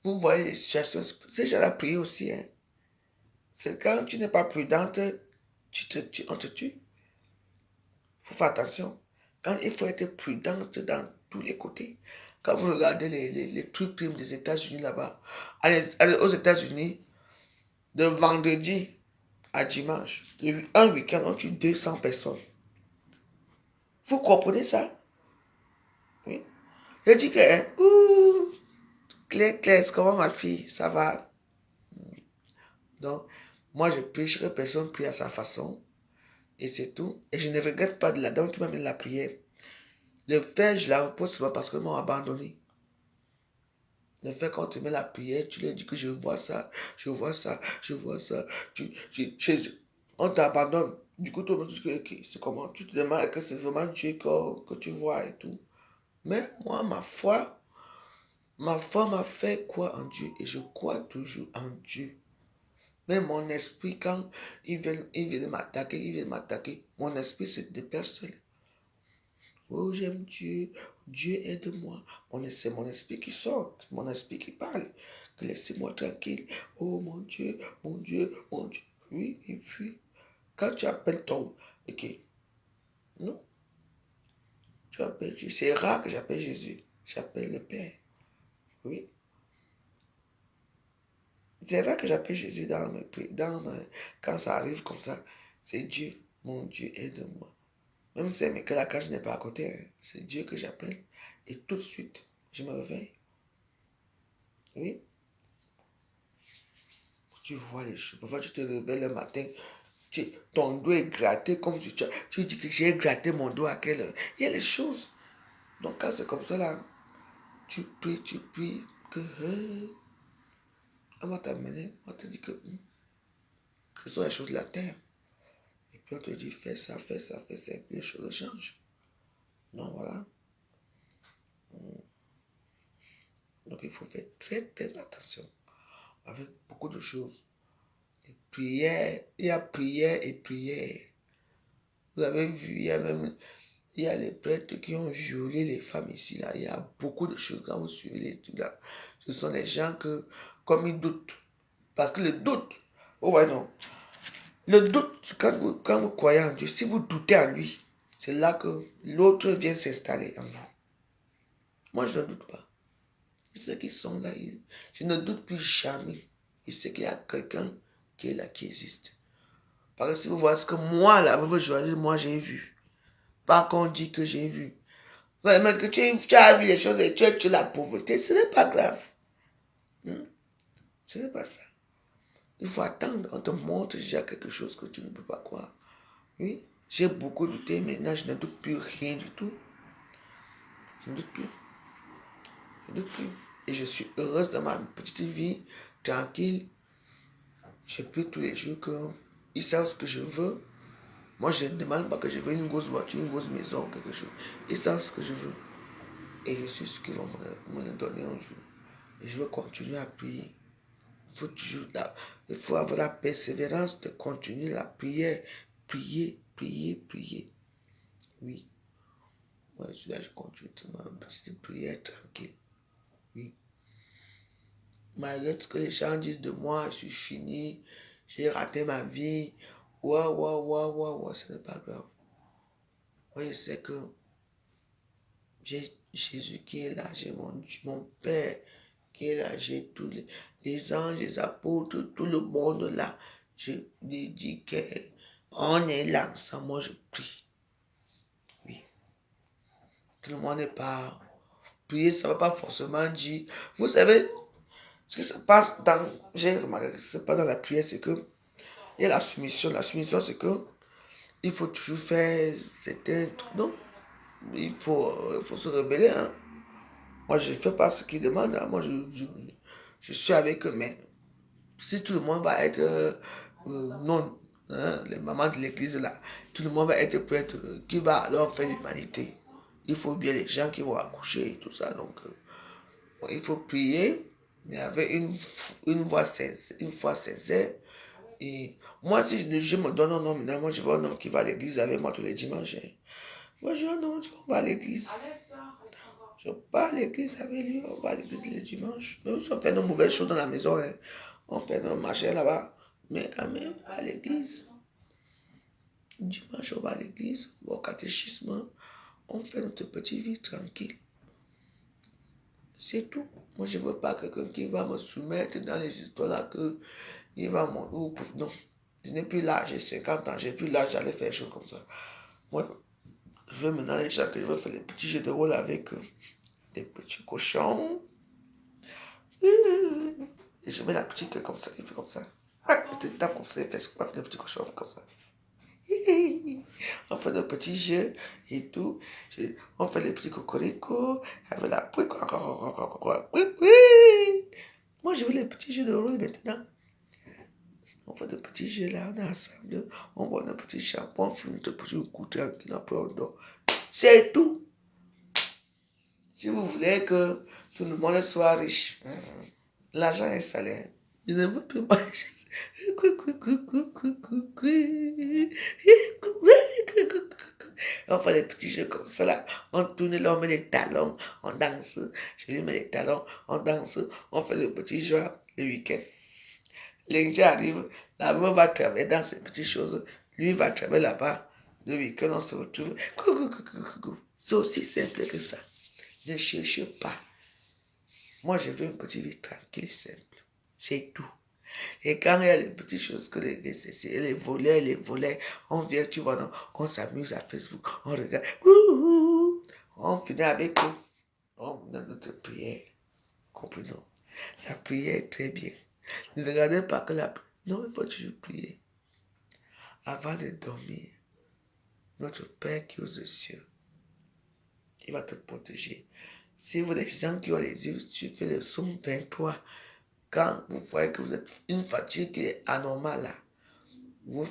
Vous voyez les situations, ces gens-là prient aussi. Hein. C'est quand tu n'es pas prudente, on te tue. Il faut faire attention. Quand il faut être prudente dans tous les côtés. Quand vous regardez les trucs primes des États-Unis là-bas, allez aux États-Unis, de vendredi à dimanche, un week-end, on tue 200 personnes. Vous comprenez ça? Oui. Je dis que, hein, Claire, comment ma fille, ça va? Donc, moi, je prie, chaque personne prie à sa façon, et c'est tout. Et je ne regrette pas de la dame qui m'a mis la prière. Le fait, je la repose souvent parce qu'ils m'ont abandonné. Le fait quand tu mets la prière, tu leur dis que je vois ça, je vois ça, je vois ça. On t'abandonne. Du coup, tout le monde dit que c'est comment? Tu te demandes que c'est vraiment Dieu que tu vois et tout. Mais moi, ma foi m'a fait croire en Dieu et je crois toujours en Dieu. Mais mon esprit, quand il vient m'attaquer, mon esprit se déplace seul. Oh, j'aime Dieu, Dieu aide-moi. C'est mon esprit qui sort, mon esprit qui parle. Que laissez-moi tranquille. Oh mon Dieu, mon Dieu, mon Dieu. Oui, et puis, quand tu appelles ton... Ok, non, tu appelles Dieu. C'est rare que j'appelle Jésus. J'appelle le Père. Oui. C'est rare que j'appelle Jésus quand ça arrive comme ça. C'est Dieu, mon Dieu aide-moi. Même si mais que la cage n'est pas à côté, hein. C'est Dieu que j'appelle. Et tout de suite, je me réveille. Oui. Tu vois les choses. Parfois, tu te réveilles le matin, ton dos est gratté comme si tu dis que j'ai gratté mon dos à quelle heure. Il y a les choses. Donc, quand c'est comme ça, là, tu pries, que on va t'amener, on te dit que ce sont les choses de la terre. Et puis, on te dit, fais ça, fais ça, fais ça, et puis les choses changent. Donc, voilà. Donc, il faut faire très, très attention avec beaucoup de choses. Et prière, il y a prière et prière. Vous avez vu, il y a les prêtres qui ont violé les femmes ici, là. Il y a beaucoup de choses quand vous suivez les trucs là. Ce sont les gens que, comme ils doutent. Parce que le doute, oh ouais, non. Le doute, quand vous croyez en Dieu, si vous doutez en lui, c'est là que l'autre vient s'installer en vous. Moi, je ne doute pas. Ceux qui sont là, je ne doute plus jamais. Il sait qu'il y a quelqu'un qui est là, qui existe. Parce que si vous voyez ce que moi, là, vous choisir, moi, j'ai vu. Pas qu'on dit que j'ai vu. Vous allez mettre que tu as vu les choses et tu es la pauvreté, ce n'est pas grave. Ce n'est pas ça. Il faut attendre, on te montre déjà quelque chose que tu ne peux pas croire. Oui, j'ai beaucoup douté, maintenant je ne doute plus rien du tout. Je ne doute plus. Je ne doute plus. Et je suis heureuse dans ma petite vie, tranquille. Je prie tous les jours qu'ils savent ce que je veux. Moi, je ne demande pas que je veux une grosse voiture, une grosse maison, quelque chose. Ils savent ce que je veux. Et je suis ce qu'ils vont me le donner un jour. Et je veux continuer à prier. Il faut avoir la persévérance de continuer la prière. Prier, prier, prier. Oui. Moi, je suis là, je continue ma petite prière tranquille. Oui. Malgré ce que les gens disent de moi, je suis fini, j'ai raté ma vie. Ouais, ce n'est pas grave. Moi, je sais que j'ai Jésus qui est là, j'ai mon Père qui est là, j'ai tous les anges, les apôtres, tout le monde là. Je lui dis qu'on est là ensemble, moi je prie. Oui. Tout le monde n'est pas... Prier, ça ne va pas forcément dire... Vous savez, ce qui se passe dans... J'ai remarqué ce qui se passe dans la prière, c'est que il y a la soumission. La soumission, c'est que il faut toujours faire certains trucs. Non, il faut se rebeller. Hein. Moi, je ne fais pas ce qu'ils demandent. Hein. Moi, je suis avec eux. Mais si tout le monde va être non, hein, les mamans de l'église là, tout le monde va être prêtre, qui va alors faire l'humanité? Il faut bien les gens qui vont accoucher et tout ça. Donc, il faut prier, mais avec une voix sincère. Et moi, si je me donne un nom, maintenant, moi, je vois un homme qui va à l'église avec moi tous les dimanches. Hein. Moi, j'ai un homme qui va à l'église. Je pars à l'église avec lui, on va à l'église les dimanches. Même si on fait de mauvaises choses dans la maison, hein. On fait nos marchés là-bas. Mais on va à l'église. Dimanche, on va à l'église, au catéchisme. On fait notre petite vie tranquille. C'est tout. Moi, je ne veux pas quelqu'un qui va me soumettre dans les histoires là que il va m'en... Non. Je n'ai plus l'âge, j'ai 50 ans, j'ai plus l'âge d'aller faire des choses comme ça. Moi, je veux maintenant les gens que je veux faire des petits jeux de rôle avec des petits cochons. Et je mets la petite comme ça, qui fait comme ça. Je te tape comme ça, il fait ce qu'on fait des petits cochons comme ça. On fait des petits jeux et tout. On fait les petits cocoricots avec la pouille. Moi, je veux les petits jeux de rôle maintenant. On fait des petits jeux là, on est ensemble. On boit un petit shampoing, on fume un petit coup tranquille, après on dort. C'est tout. Si vous voulez que tout le monde soit riche, l'argent est salaire. Je ne veux plus manger. On fait des petits jeux comme ça là. On tourne là, on met les talons, on danse. Je lui mets les talons, on danse. On fait des petits jeux le week-end. Les gens arrivent, la meuf va travailler dans ces petites choses. Lui va travailler là-bas. Le week-end, on se retrouve. C'est aussi simple que ça. Ne cherchez pas. Moi, je veux une petite vie tranquille, simple. C'est tout. Et quand il y a les petites choses que les volets, on vient, tu vois, non, on s'amuse à Facebook, on regarde, on finit avec eux. On donne notre prière. Comprenons. La prière est très bien. Ne regardez pas que la prière. Non, il faut toujours prier. Avant de dormir, notre Père qui est aux cieux, il va te protéger. Si vous, les gens qui ont les yeux, tu fais le psaume 23. Quand vous voyez que vous êtes une fatigue qui est anormale là, vous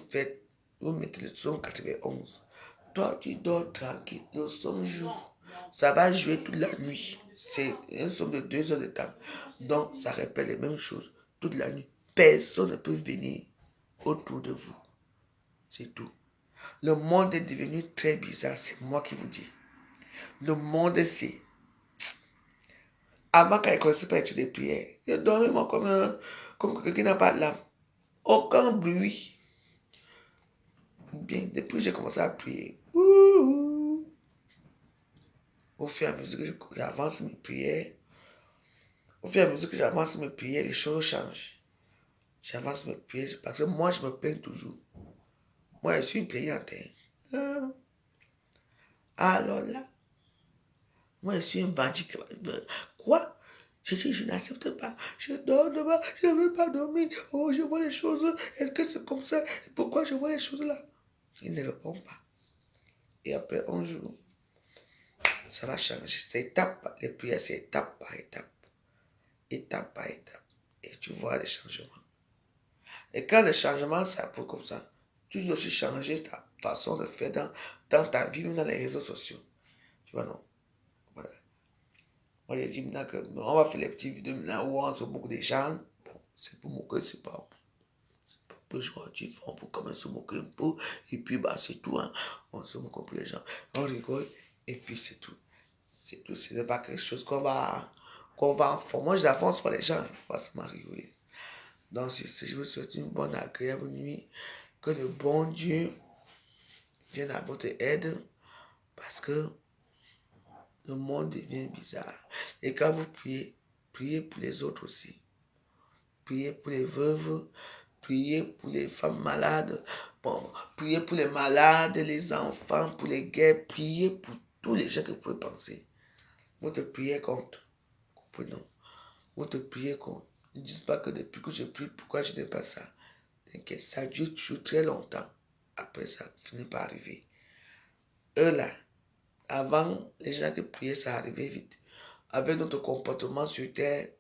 mettez le psaume 91. Toi, tu dors tranquille. Le psaume joue. Ça va jouer toute la nuit. C'est un psaume de 2 heures de temps. Donc, ça répète les mêmes choses toute la nuit. Personne ne peut venir autour de vous. C'est tout. Le monde est devenu très bizarre. C'est moi qui vous dis. Le monde, c'est... Avant, quand il ne connaissait pas étudier des prières, je dormais moi comme quelqu'un qui n'a pas de l'âme. Aucun bruit. Bien, depuis que j'ai commencé à prier, au fur et à mesure que j'avance mes prières, les choses changent. J'avance mes prières parce que moi, je me plains toujours. Moi, je suis une plaignante. Alors là, moi, je suis un bandit. Quoi? Je dis, je n'accepte pas. Je dors demain, je ne veux pas dormir. Oh, je vois les choses. Est-ce que c'est comme ça? Pourquoi je vois les choses là? Il ne répond pas. Et après un jour, ça va changer. C'est étape par les prières, c'est étape par étape. Étape par étape. Et tu vois les changements. Et quand le changement, ça peut comme ça, tu dois aussi changer ta façon de faire dans ta vie, même dans les réseaux sociaux. Tu vois, non? Voilà. Moi, j'ai dit maintenant on va faire les petites vidéos maintenant où on se moque des gens. Bon, c'est pour moquer, c'est pas péjoratif, on peut quand même se moquer un peu. Et puis, bah, c'est tout, hein. On se moque pour les gens. On rigole, et puis c'est tout. C'est tout, ce n'est pas quelque chose qu'on va faire. Moi, je l'avance pour les gens, on va se rigoler. Donc, je vous souhaite une bonne, agréable nuit. Que le bon Dieu vienne à votre aide, parce que le monde devient bizarre. Et quand vous priez, priez pour les autres aussi. Priez pour les veuves, priez pour les femmes malades, bon, priez pour les malades, les enfants, pour les guerres, priez pour tous les gens que vous pouvez penser. Votre prière compte. Comprenons. Votre prière compte. Ne dites pas que depuis que je prie, pourquoi je n'ai pas ça. T'inquiète, ça dure toujours très longtemps. Après, ça finit par arriver. Eux là, avant, les gens qui priaient, ça arrivait vite. Avec notre comportement sur terre,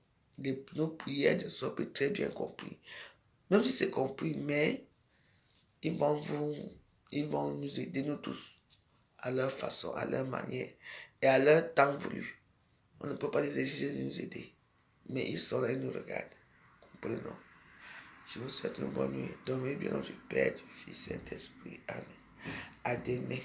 nos prières ne sont plus très bien comprises. Même si c'est compris, mais ils vont nous aider, nous tous, à leur façon, à leur manière et à leur temps voulu. On ne peut pas les exiger de nous aider, mais ils sont là, ils nous regardent. Comprenons. Je vous souhaite une bonne nuit. Dormez bien dans le Père, du Fils et Saint-Esprit. Amen. À demain.